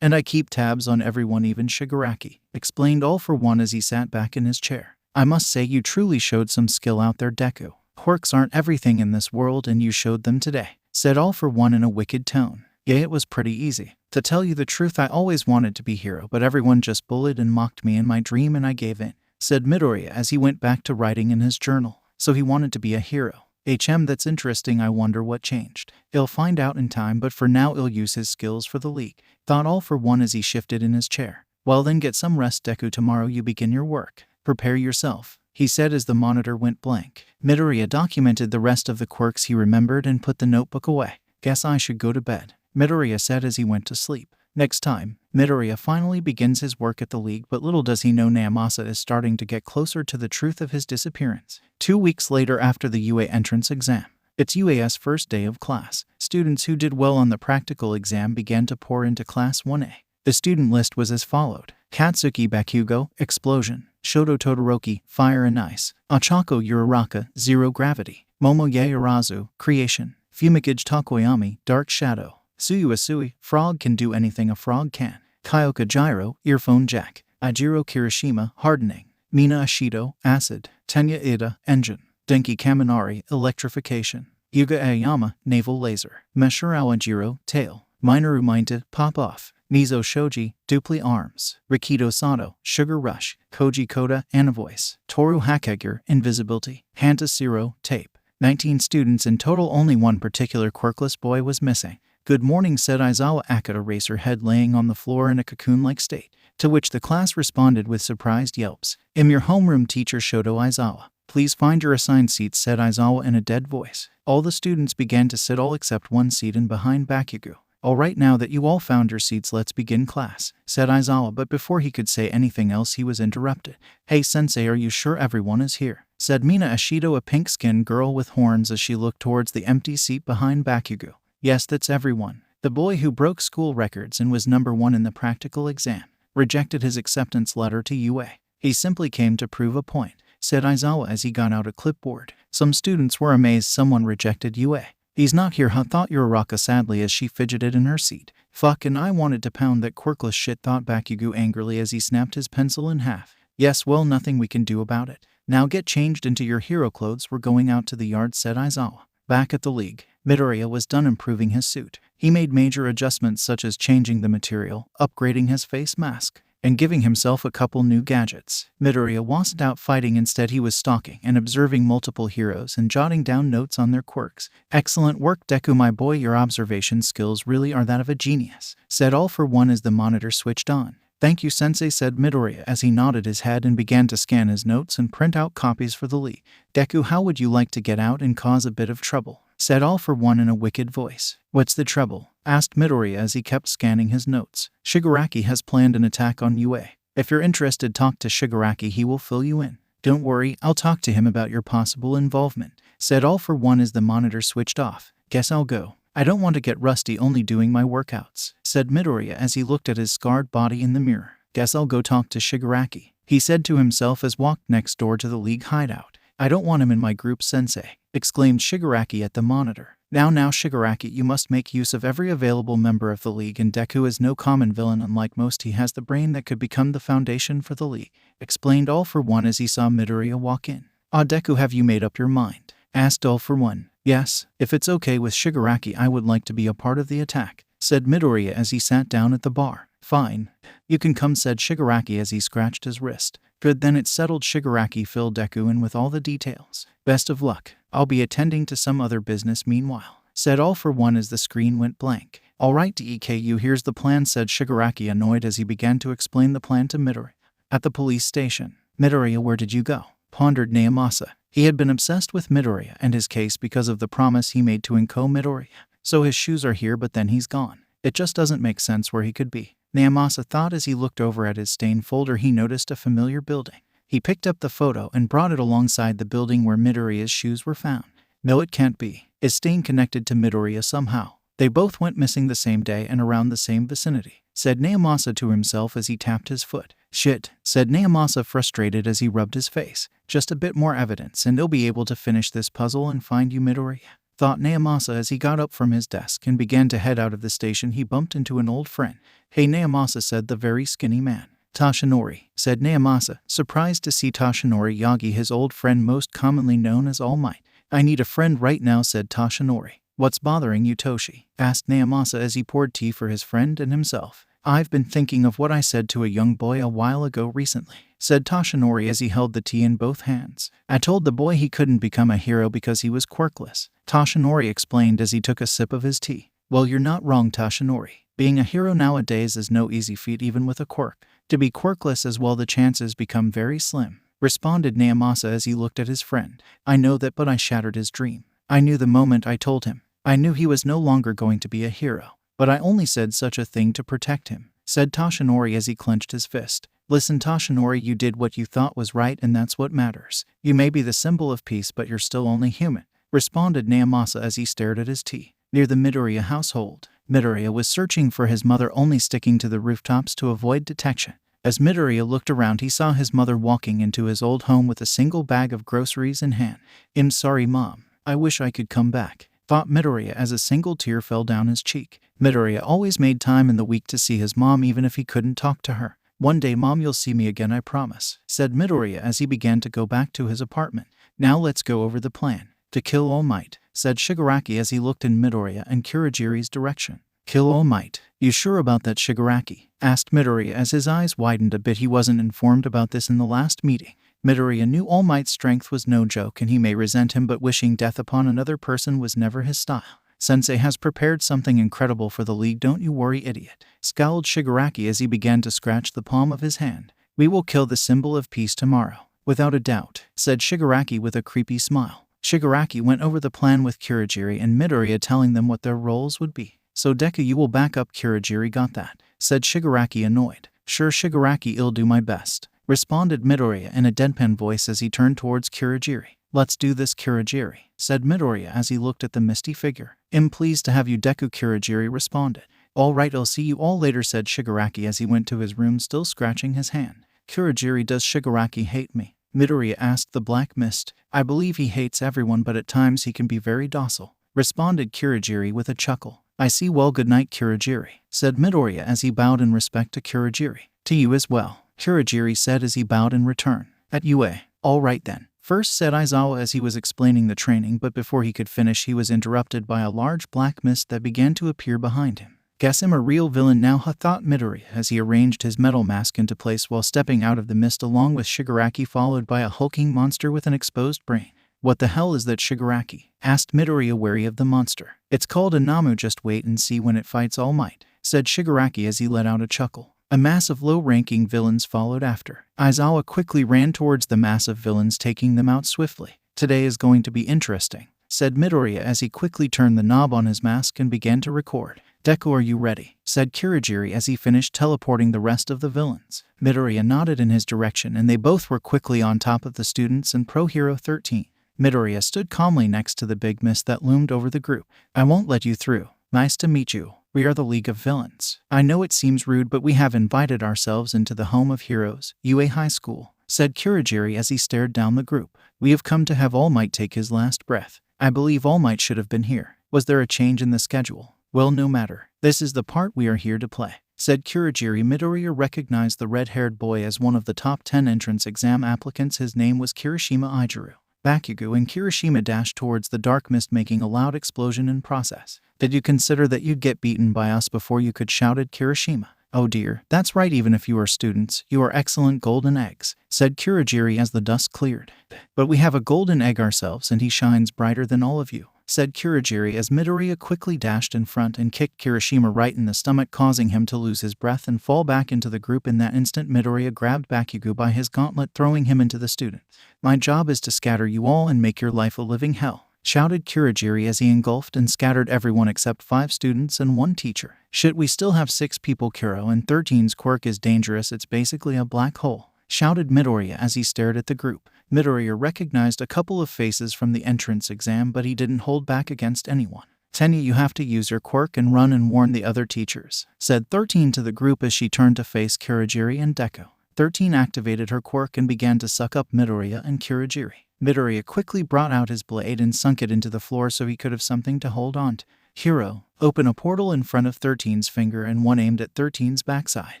And I keep tabs on everyone, even Shigaraki, explained All For One as he sat back in his chair. I must say you truly showed some skill out there, Deku. Quirks aren't everything in this world and you showed them today, said All For One in a wicked tone. Yeah, it was pretty easy. To tell you the truth, I always wanted to be hero, but everyone just bullied and mocked me in my dream and I gave in, said Midoriya as he went back to writing in his journal. So he wanted to be a hero. That's interesting. I wonder what changed. He'll find out in time, but for now he'll use his skills for the league, thought All For One as he shifted in his chair. Well then, get some rest, Deku. Tomorrow you begin your work. Prepare yourself, he said as the monitor went blank. Midoriya documented the rest of the quirks he remembered and put the notebook away. Guess I should go to bed, Midoriya said as he went to sleep. Next time, Midoriya finally begins his work at the league, but little does he know Naomasa is starting to get closer to the truth of his disappearance. 2 weeks later, after the UA entrance exam, it's UA's first day of class. Students who did well on the practical exam began to pour into Class 1A. The student list was as followed: Katsuki Bakugo, Explosion; Shoto Todoroki, Fire and Ice; Ochako Uraraka, Zero Gravity; Momo Yaoyorozu, Creation; Fumikage Tokoyami, Dark Shadow; Suyu Asui, Frog Can Do Anything a Frog Can; Kyoka Gyro, Earphone Jack; Ajiro Kirishima, Hardening; Mina Ashido, Acid; Tenya Ida, Engine; Denki Kaminari, Electrification; Yuga Aoyama, Naval Laser; Meshurawa Jiro, Tail; Minoru Mainta, Pop Off; Mizo Shoji, Dupli Arms; Rikido Sato, Sugar Rush; Koji Koda, Anavoice; Toru Hakegar, Invisibility; Hanta Siro, Tape. 19 students in total. Only one particular quirkless boy was missing. Good morning, said Aizawa Akata, racer head laying on the floor in a cocoon-like state, to which the class responded with surprised yelps. Am your homeroom teacher, Shoto Aizawa. Please find your assigned seats, said Aizawa in a dead voice. All the students began to sit, all except one seat in behind Bakugo. All right, now that you all found your seats, let's begin class, said Aizawa, but before he could say anything else he was interrupted. Hey sensei, are you sure everyone is here? Said Mina Ashido, a pink-skinned girl with horns, as she looked towards the empty seat behind Bakugo. Yes, that's everyone. The boy who broke school records and was number 1 in the practical exam rejected his acceptance letter to UA. He simply came to prove a point, said Aizawa as he got out a clipboard. Some students were amazed someone rejected UA. He's not here, huh? Thought Uraraka sadly as she fidgeted in her seat. Fuck, and I wanted to pound that quirkless shit, thought Bakugo angrily as he snapped his pencil in half. Yes, well, nothing we can do about it. Now get changed into your hero clothes, we're going out to the yard, said Aizawa. Back at the league, Midoriya was done improving his suit. He made major adjustments such as changing the material, upgrading his face mask, and giving himself a couple new gadgets. Midoriya wasn't out fighting, instead he was stalking and observing multiple heroes and jotting down notes on their quirks. Excellent work, Deku, my boy, your observation skills really are that of a genius, said All For One as the monitor switched on. Thank you, sensei, said Midoriya as he nodded his head and began to scan his notes and print out copies for the league. Deku, how would you like to get out and cause a bit of trouble? Said All For One in a wicked voice. What's the trouble? Asked Midoriya as he kept scanning his notes. Shigaraki has planned an attack on UA. If you're interested, talk to Shigaraki, he will fill you in. Don't worry, I'll talk to him about your possible involvement, said All For One as the monitor switched off. Guess I'll go. I don't want to get rusty only doing my workouts, said Midoriya as he looked at his scarred body in the mirror. Guess I'll go talk to Shigaraki, he said to himself as walked next door to the League hideout. I don't want him in my group, sensei, exclaimed Shigaraki at the monitor. Now Shigaraki, you must make use of every available member of the League, and Deku is no common villain. Unlike most, he has the brain that could become the foundation for the League, explained All For One as he saw Midoriya walk in. Ah, Deku, have you made up your mind? Asked All For One. Yes, if it's okay with Shigaraki, I would like to be a part of the attack, said Midoriya as he sat down at the bar. Fine. You can come, said Shigaraki as he scratched his wrist. Good, then it's settled. Shigaraki filled Deku in with all the details. Best of luck. I'll be attending to some other business meanwhile, said All For One as the screen went blank. Alright DEKU, here's the plan, said Shigaraki annoyed as he began to explain the plan to Midoriya. At the police station. Midoriya, where did you go? Pondered Naomasa. He had been obsessed with Midoriya and his case because of the promise he made to Inko Midoriya. So his shoes are here, but then he's gone. It just doesn't make sense where he could be. Naomasa thought as he looked over at his stain folder. He noticed a familiar building. He picked up the photo and brought it alongside the building where Midoriya's shoes were found. No, it can't be. Is Stain connected to Midoriya somehow? They both went missing the same day and around the same vicinity, said Naomasa to himself as he tapped his foot. Shit, said Naomasa, frustrated as he rubbed his face. Just a bit more evidence and they'll be able to finish this puzzle and find you, Midoriya, thought Naomasa as he got up from his desk and began to head out of the station. He bumped into an old friend. Hey Naomasa, said the very skinny man. Toshinori, said Naomasa, surprised to see Toshinori Yagi, his old friend most commonly known as All Might. I need a friend right now, said Toshinori. What's bothering you, Toshi? Asked Naomasa as he poured tea for his friend and himself. I've been thinking of what I said to a young boy a while ago recently, said Toshinori as he held the tea in both hands. I told the boy he couldn't become a hero because he was quirkless, Toshinori explained as he took a sip of his tea. Well, you're not wrong, Toshinori. Being a hero nowadays is no easy feat, even with a quirk. To be quirkless as well, the chances become very slim, responded Naomasa as he looked at his friend. I know that, but I shattered his dream. I knew the moment I told him. I knew he was no longer going to be a hero. But I only said such a thing to protect him, said Toshinori as he clenched his fist. Listen, Toshinori, you did what you thought was right, and that's what matters. You may be the symbol of peace, but you're still only human, responded Naomasa as he stared at his tea. Near the Midoriya household, Midoriya was searching for his mother, only sticking to the rooftops to avoid detection. As Midoriya looked around, he saw his mother walking into his old home with a single bag of groceries in hand. I'm sorry, Mom. I wish I could come back, thought Midoriya as a single tear fell down his cheek. Midoriya always made time in the week to see his mom even if he couldn't talk to her. One day, Mom, you'll see me again, I promise, said Midoriya as he began to go back to his apartment. Now let's go over the plan. To kill All Might, said Shigaraki as he looked in Midoriya and Kurogiri's direction. Kill All Might? You sure about that, Shigaraki? Asked Midoriya as his eyes widened a bit. He wasn't informed about this in the last meeting. Midoriya knew All Might's strength was no joke and he may resent him, but wishing death upon another person was never his style. Sensei has prepared something incredible for the League, don't you worry, idiot, scowled Shigaraki as he began to scratch the palm of his hand. We will kill the symbol of peace tomorrow, without a doubt, said Shigaraki with a creepy smile. Shigaraki went over the plan with Kurogiri and Midoriya, telling them what their roles would be. So Deku, you will back up Kurogiri, got that? Said Shigaraki, annoyed. Sure, Shigaraki, I'll do my best, responded Midoriya in a deadpan voice as he turned towards Kurogiri. Let's do this, Kurogiri, said Midoriya as he looked at the misty figure. I'm pleased to have you, Deku, Kurogiri responded. All right, I'll see you all later, said Shigaraki as he went to his room, still scratching his hand. Kurogiri, does Shigaraki hate me? Midoriya asked the Black Mist. I believe he hates everyone, but at times he can be very docile, responded Kurogiri with a chuckle. I see. Well, good night, Kurogiri, said Midoriya as he bowed in respect to Kurogiri. To you as well, Kurogiri said as he bowed in return. At you, eh? All right then. First, said Aizawa as he was explaining the training, but before he could finish he was interrupted by a large black mist that began to appear behind him. Guess I'm a real villain now, thought Midoriya as he arranged his metal mask into place while stepping out of the mist along with Shigaraki, followed by a hulking monster with an exposed brain. What the hell is that, Shigaraki? Asked Midoriya, wary of the monster. It's called a Namu, just wait and see when it fights All Might, said Shigaraki as he let out a chuckle. A mass of low-ranking villains followed after. Aizawa quickly ran towards the mass of villains, taking them out swiftly. Today is going to be interesting, said Midoriya as he quickly turned the knob on his mask and began to record. "Deku, are you ready?" said Kirigiri as he finished teleporting the rest of the villains. Midoriya nodded in his direction and they both were quickly on top of the students and Pro Hero 13. Midoriya stood calmly next to the big mist that loomed over the group. "I won't let you through. Nice to meet you. We are the League of Villains. I know it seems rude, but we have invited ourselves into the home of heroes, UA High School," said Kirigiri as he stared down the group. "We have come to have All Might take his last breath. I believe All Might should have been here. Was there a change in the schedule? Well, no matter. This is the part we are here to play," said Kirigiri. Midoriya recognized the red-haired boy as one of the top 10 entrance exam applicants. His name was Kirishima Ijiru. Bakugo and Kirishima dashed towards the dark mist, making a loud explosion in process. "Did you consider that you'd get beaten by us before you could?" shouted Kirishima. "Oh dear, that's right, even if you are students, you are excellent golden eggs," said Kirigiri as the dust cleared. "But we have a golden egg ourselves and he shines brighter than all of you," said Kirigiri as Midoriya quickly dashed in front and kicked Kirishima right in the stomach, causing him to lose his breath and fall back into the group. In that instant, Midoriya grabbed Bakugo by his gauntlet, throwing him into the students. "My job is to scatter you all and make your life a living hell," shouted Kirigiri as he engulfed and scattered everyone except 5 students and 1 teacher. "Shit, we still have 6 people. Kuro and 13's quirk is dangerous. It's basically a black hole," shouted Midoriya as he stared at the group. Midoriya recognized a couple of faces from the entrance exam, but he didn't hold back against anyone. "Tenya, you have to use your quirk and run and warn the other teachers," said 13 to the group as she turned to face Kirigiri and Deku. 13 activated her quirk and began to suck up Midoriya and Kirigiri. Midoriya quickly brought out his blade and sunk it into the floor so he could have something to hold on to. "Hero, open a portal in front of 13's finger and one aimed at 13's backside."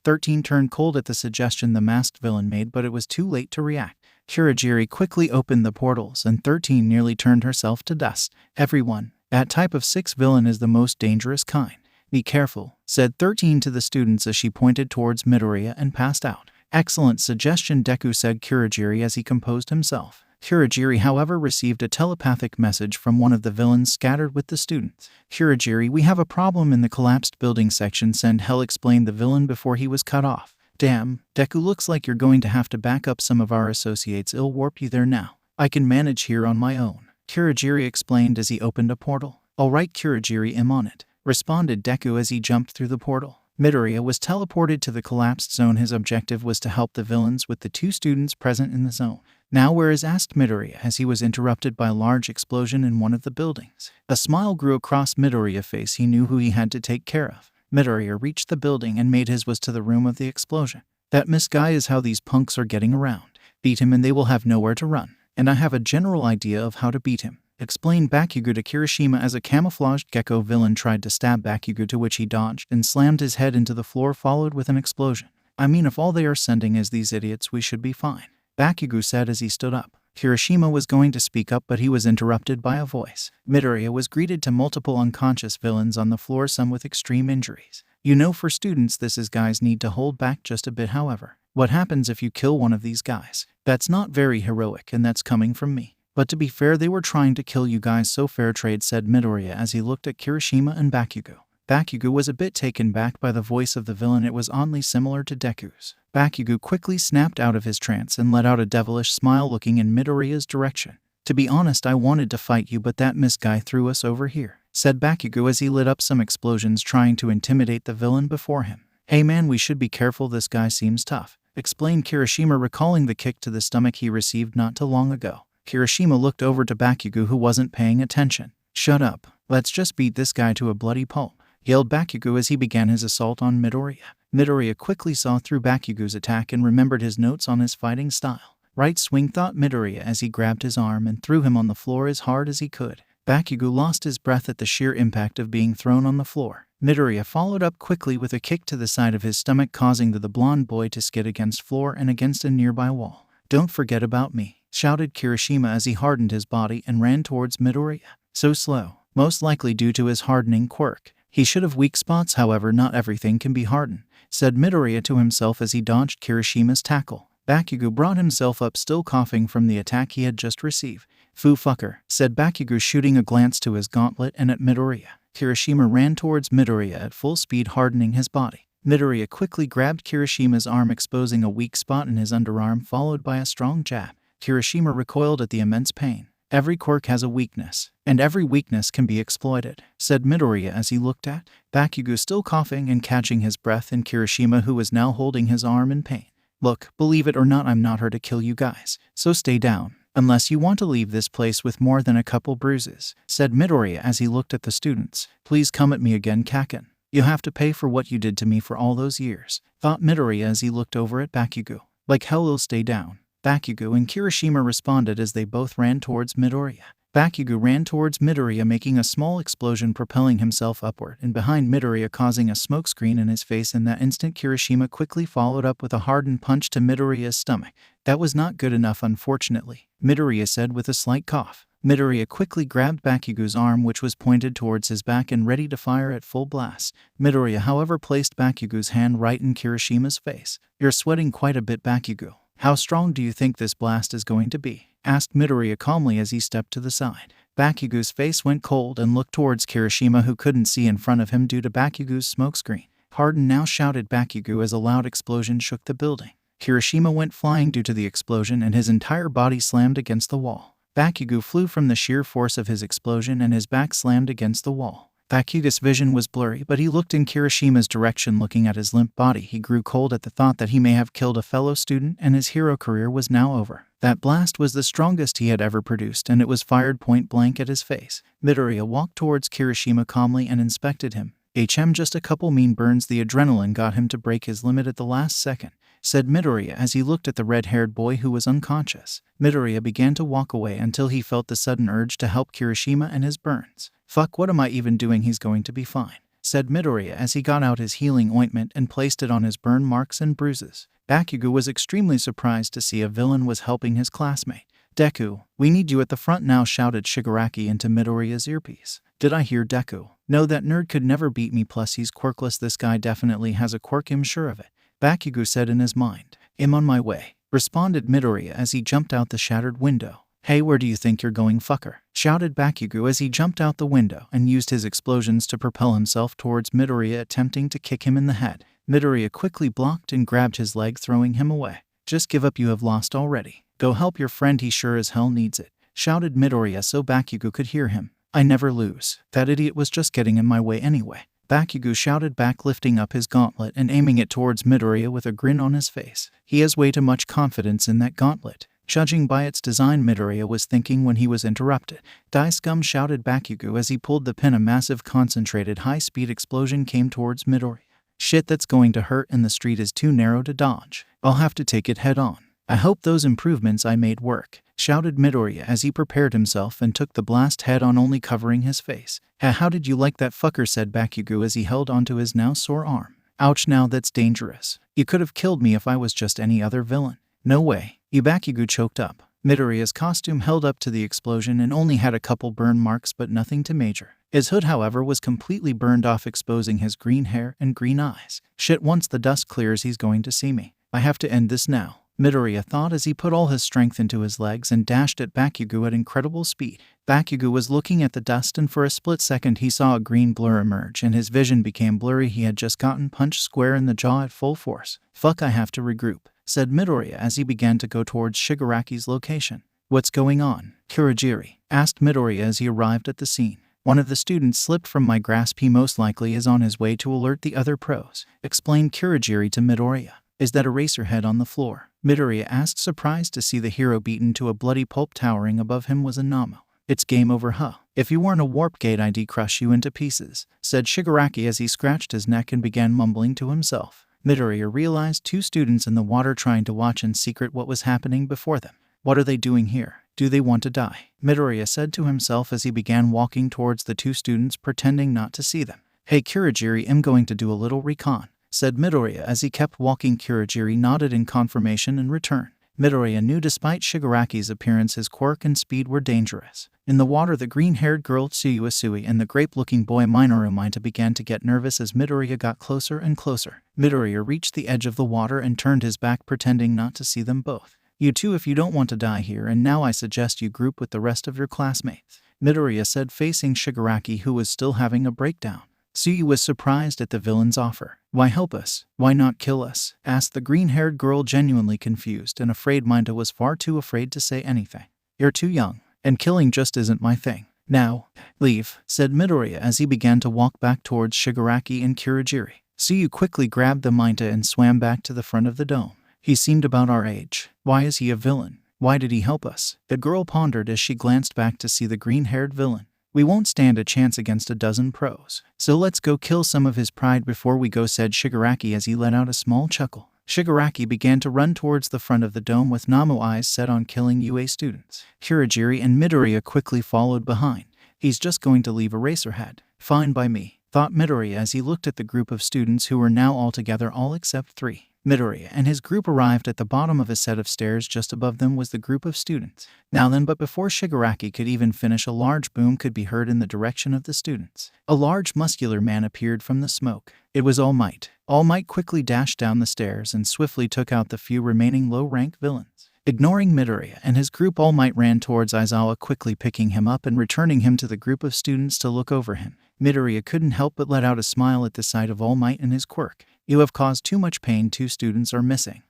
13 turned cold at the suggestion the masked villain made, but it was too late to react. Kirigiri quickly opened the portals and 13 nearly turned herself to dust. "Everyone, that type of 6 villain is the most dangerous kind. Be careful," said 13 to the students as she pointed towards Midoriya and passed out. "Excellent suggestion, Deku," said Kirigiri as he composed himself. Kirigiri, however, received a telepathic message from one of the villains scattered with the students. "Kirigiri, we have a problem in the collapsed building section. Send Hell," explained the villain before he was cut off. "Damn, Deku, looks like you're going to have to back up some of our associates. I'll warp you there now. I can manage here on my own," Kirigiri explained as he opened a portal. "All right, Kirigiri, I'm on it," responded Deku as he jumped through the portal. Midoriya was teleported to the collapsed zone. His objective was to help the villains with the 2 students present in the zone. "Now where is?" asked Midoriya as he was interrupted by a large explosion in one of the buildings. A smile grew across Midoriya's face. He knew who he had to take care of. Midoriya reached the building and made his way to the room of the explosion. "That Miss Guy is how these punks are getting around. Beat him and they will have nowhere to run. And I have a general idea of how to beat him," explained Bakugo to Kirishima as a camouflaged gecko villain tried to stab Bakugo, to which he dodged and slammed his head into the floor, followed with an explosion. "I mean, if all they are sending is these idiots, we should be fine," Bakugo said as he stood up. Kirishima was going to speak up, but he was interrupted by a voice. Midoriya was greeted to multiple unconscious villains on the floor, some with extreme injuries. "You know, for students, this is guys need to hold back just a bit. However, what happens if you kill one of these guys? That's not very heroic, and that's coming from me. But to be fair, they were trying to kill you guys, so fair trade," said Midoriya as he looked at Kirishima and Bakugo. Bakugo was a bit taken back by the voice of the villain. It was oddly similar to Deku's. Bakugo quickly snapped out of his trance and let out a devilish smile, looking in Midoriya's direction. "To be honest, I wanted to fight you, but that Miss Guy threw us over here," said Bakugo as he lit up some explosions, trying to intimidate the villain before him. "Hey man, we should be careful, this guy seems tough," explained Kirishima, recalling the kick to the stomach he received not too long ago. Kirishima looked over to Bakugo, who wasn't paying attention. "Shut up. Let's just beat this guy to a bloody pulp," yelled Bakugo as he began his assault on Midoriya. Midoriya quickly saw through Bakugo's attack and remembered his notes on his fighting style. "Right swing," thought Midoriya as he grabbed his arm and threw him on the floor as hard as he could. Bakugo lost his breath at the sheer impact of being thrown on the floor. Midoriya followed up quickly with a kick to the side of his stomach, causing the blonde boy to skid against floor and against a nearby wall. "Don't forget about me," shouted Kirishima as he hardened his body and ran towards Midoriya. So slow, most likely due to his hardening quirk. He should have weak spots, however not everything can be hardened, said Midoriya to himself as he dodged Kirishima's tackle. Bakugo brought himself up, still coughing from the attack he had just received. "Foo fucker," said Bakugo, shooting a glance to his gauntlet and at Midoriya. Kirishima ran towards Midoriya at full speed, hardening his body. Midoriya quickly grabbed Kirishima's arm, exposing a weak spot in his underarm, followed by a strong jab. Kirishima recoiled at the immense pain. Every quirk has a weakness, and every weakness can be exploited, said Midoriya as he looked at Bakugo, still coughing and catching his breath, and Kirishima, who was now holding his arm in pain. Look, believe it or not, I'm not here to kill you guys, so stay down, unless you want to leave this place with more than a couple bruises, said Midoriya as he looked at the students. Please come at me again, Kaken. You have to pay for what you did to me for all those years, thought Midoriya as he looked over at Bakugo. Like hell, you'll stay down. Bakugo and Kirishima responded as they both ran towards Midoriya. Bakugo ran towards Midoriya, making a small explosion, propelling himself upward and behind Midoriya, causing a smokescreen in his face. In that instant, Kirishima quickly followed up with a hardened punch to Midoriya's stomach. That was not good enough, unfortunately, Midoriya said with a slight cough. Midoriya quickly grabbed Bakugo's arm, which was pointed towards his back and ready to fire at full blast. Midoriya, however, placed Bakugo's hand right in Kirishima's face. You're sweating quite a bit, Bakugo. How strong do you think this blast is going to be? Asked Midoriya calmly as he stepped to the side. Bakugo's face went cold and looked towards Kirishima, who couldn't see in front of him due to Bakugo's smokescreen. Harden now, shouted Bakugo as a loud explosion shook the building. Kirishima went flying due to the explosion and his entire body slammed against the wall. Bakugo flew from the sheer force of his explosion and his back slammed against the wall. Bakugo's vision was blurry, but he looked in Kirishima's direction. Looking at his limp body, he grew cold at the thought that he may have killed a fellow student and his hero career was now over. That blast was the strongest he had ever produced, and it was fired point blank at his face. Midoriya walked towards Kirishima calmly and inspected him. Just a couple mean burns. The adrenaline got him to break his limit at the last second, said Midoriya as he looked at the red-haired boy who was unconscious. Midoriya began to walk away until he felt the sudden urge to help Kirishima and his burns. Fuck, what am I even doing? He's going to be fine, said Midoriya as he got out his healing ointment and placed it on his burn marks and bruises. Bakugo was extremely surprised to see a villain was helping his classmate. Deku, we need you at the front now, shouted Shigaraki into Midoriya's earpiece. Did I hear Deku? No, that nerd could never beat me, plus he's quirkless. This guy definitely has a quirk, I'm sure of it, Bakugo said in his mind. I'm on my way, responded Midoriya as he jumped out the shattered window. Hey, where do you think you're going, fucker? Shouted Bakugo as he jumped out the window and used his explosions to propel himself towards Midoriya, attempting to kick him in the head. Midoriya quickly blocked and grabbed his leg, throwing him away. Just give up, you have lost already. Go help your friend, he sure as hell needs it, shouted Midoriya so Bakugo could hear him. I never lose. That idiot was just getting in my way anyway, Bakugo shouted back, lifting up his gauntlet and aiming it towards Midoriya with a grin on his face. He has way too much confidence in that gauntlet, judging by its design, Midoriya was thinking when he was interrupted. Die scum, shouted Bakugo as he pulled the pin. A massive concentrated high-speed explosion came towards Midoriya. Shit, that's going to hurt, and the street is too narrow to dodge. I'll have to take it head on. I hope those improvements I made work, shouted Midoriya as he prepared himself and took the blast head on, only covering his face. How did you like that, fucker, said Bakugo as he held onto his now sore arm. Ouch, now that's dangerous. You could have killed me if I was just any other villain. No way. Bakugo choked up. Midoriya's costume held up to the explosion and only had a couple burn marks, but nothing too major. His hood, however, was completely burned off, exposing his green hair and green eyes. Shit, once the dust clears he's going to see me. I have to end this now, Midoriya thought as he put all his strength into his legs and dashed at Bakugo at incredible speed. Bakugo was looking at the dust, and for a split second he saw a green blur emerge and his vision became blurry. He had just gotten punched square in the jaw at full force. Fuck, I have to regroup, said Midoriya as he began to go towards Shigaraki's location. What's going on, Kurogiri? Asked Midoriya as he arrived at the scene. One of the students slipped from my grasp. He most likely is on his way to alert the other pros, explained Kurogiri to Midoriya. Is that Eraserhead on the floor? Midoriya asked, surprised to see the hero beaten to a bloody pulp. Towering above him was Anamo. It's game over, huh? If you weren't a warp gate, I'd crush you into pieces, said Shigaraki as he scratched his neck and began mumbling to himself. Midoriya realized two students in the water trying to watch in secret what was happening before them. What are they doing here? Do they want to die? Midoriya said to himself as he began walking towards the two students, pretending not to see them. Hey Kurogiri, I'm going to do a little recon, said Midoriya as he kept walking. Kurogiri nodded in confirmation and returned. Midoriya knew despite Shigaraki's appearance, his quirk and speed were dangerous. In the water, the green-haired girl Tsuyuasui and the grape-looking boy Minoru Mineta began to get nervous as Midoriya got closer and closer. Midoriya reached the edge of the water and turned his back, pretending not to see them both. You two, if you don't want to die here and now, I suggest you group with the rest of your classmates, Midoriya said, facing Shigaraki, who was still having a breakdown. Tsuyu was surprised at the villain's offer. Why help us? Why not kill us? Asked the green-haired girl, genuinely confused and afraid. Mineta was far too afraid to say anything. You're too young, and killing just isn't my thing. Now, leave, said Midoriya as he began to walk back towards Shigaraki and Kurogiri. Suyu quickly grabbed the Maita and swam back to the front of the dome. He seemed about our age. Why is he a villain? Why did he help us? The girl pondered as she glanced back to see the green-haired villain. We won't stand a chance against a dozen pros. So let's go kill some of his pride before we go, said Shigaraki as he let out a small chuckle. Shigaraki began to run towards the front of the dome with Namu eyes set on killing UA students. Kurogiri and Midoriya quickly followed behind. He's just going to leave Eraserhead. Fine by me, thought Midoriya as he looked at the group of students who were now all together, all except 3. Midoriya and his group arrived at the bottom of a set of stairs. Just above them was the group of students. Now then, but before Shigaraki could even finish, a large boom could be heard in the direction of the students. A large muscular man appeared from the smoke. It was All Might. All Might quickly dashed down the stairs and swiftly took out the few remaining low-rank villains. Ignoring Midoriya and his group, All Might ran towards Aizawa, quickly picking him up and returning him to the group of students to look over him. Midoriya couldn't help but let out a smile at the sight of All Might and his quirk. You have caused too much pain. 2 students are missing.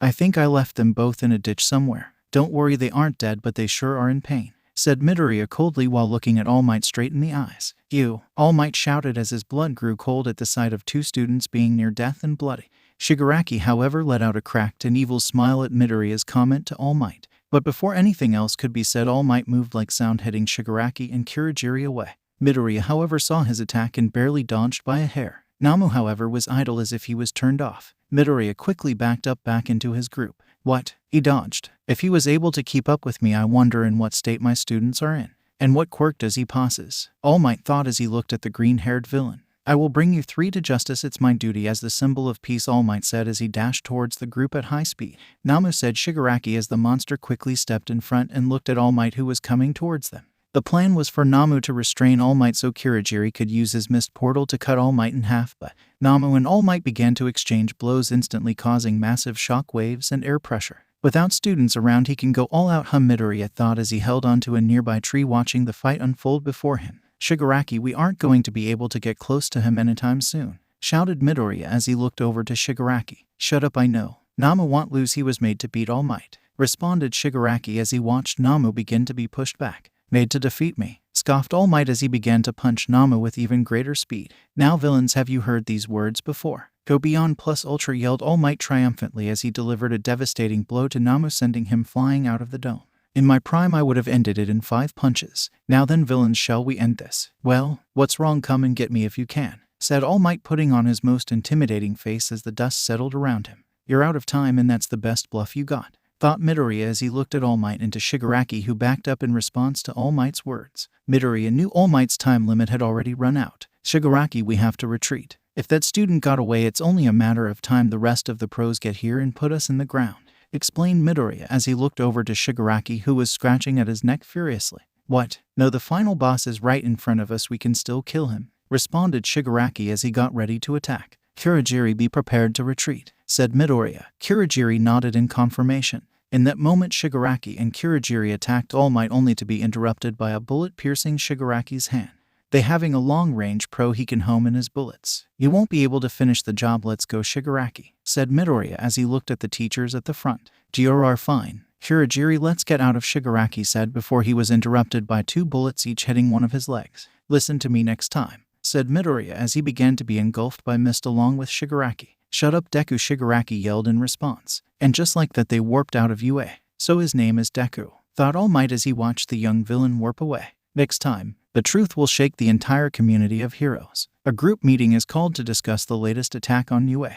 I think I left them both in a ditch somewhere. Don't worry, they aren't dead, but they sure are in pain, said Midoriya coldly while looking at All Might straight in the eyes. You! All Might shouted as his blood grew cold at the sight of 2 students being near death and bloody. Shigaraki, however, let out a cracked and evil smile at Midoriya's comment to All Might. But before anything else could be said, All Might moved like sound, hitting Shigaraki and Kurogiri away. Midoriya, however, saw his attack and barely dodged by a hair. Namu, however, was idle as if he was turned off. Midoriya quickly backed up back into his group. What? He dodged. If he was able to keep up with me, I wonder in what state my students are in. And what quirk does he possess? All Might thought as he looked at the green-haired villain. I will bring you 3 to justice. It's my duty as the symbol of peace, All Might said as he dashed towards the group at high speed. Namu, said Shigaraki as the monster quickly stepped in front and looked at All Might, who was coming towards them. The plan was for Namu to restrain All Might so Kurogiri could use his mist portal to cut All Might in half, but Namu and All Might began to exchange blows, instantly causing massive shock waves and air pressure. Without students around, he can go all out, Midoriya thought as he held onto a nearby tree watching the fight unfold before him. Shigaraki, we aren't going to be able to get close to him anytime soon, shouted Midoriya as he looked over to Shigaraki. Shut up, I know. Namu won't lose, he was made to beat All Might, responded Shigaraki as he watched Namu begin to be pushed back. Made to defeat me, scoffed All Might as he began to punch Namu with even greater speed. Now villains, have you heard these words before? Go beyond plus ultra, yelled All Might triumphantly as he delivered a devastating blow to Namu, sending him flying out of the dome. In my prime, I would have ended it in 5 punches. Now then, villains, shall we end this? Well, what's wrong? Come and get me if you can, said All Might, putting on his most intimidating face as the dust settled around him. You're out of time, and that's the best bluff you got, thought Midoriya as he looked at All Might and to Shigaraki, who backed up in response to All Might's words. Midoriya knew All Might's time limit had already run out. Shigaraki, we have to retreat. If that student got away, it's only a matter of time. The rest of the pros get here and put us in the ground, explained Midoriya as he looked over to Shigaraki, who was scratching at his neck furiously. What? No, the final boss is right in front of us. We can still kill him, responded Shigaraki as he got ready to attack. Kurogiri, be prepared to retreat, said Midoriya. Kurogiri nodded in confirmation. In that moment, Shigaraki and Kurogiri attacked All Might, only to be interrupted by a bullet piercing Shigaraki's hand. They having a long-range pro, he can home in his bullets. You won't be able to finish the job. Let's go, Shigaraki, said Midoriya as he looked at the teachers at the front. GRR, fine. Kurogiri, let's get out of, Shigaraki said before he was interrupted by 2 bullets, each hitting one of his legs. Listen to me next time, said Midoriya as he began to be engulfed by mist along with Shigaraki. Shut up, Deku, Shigaraki yelled in response. And just like that, they warped out of UA. So his name is Deku, thought All Might as he watched the young villain warp away. Next time, the truth will shake the entire community of heroes. A group meeting is called to discuss the latest attack on UA.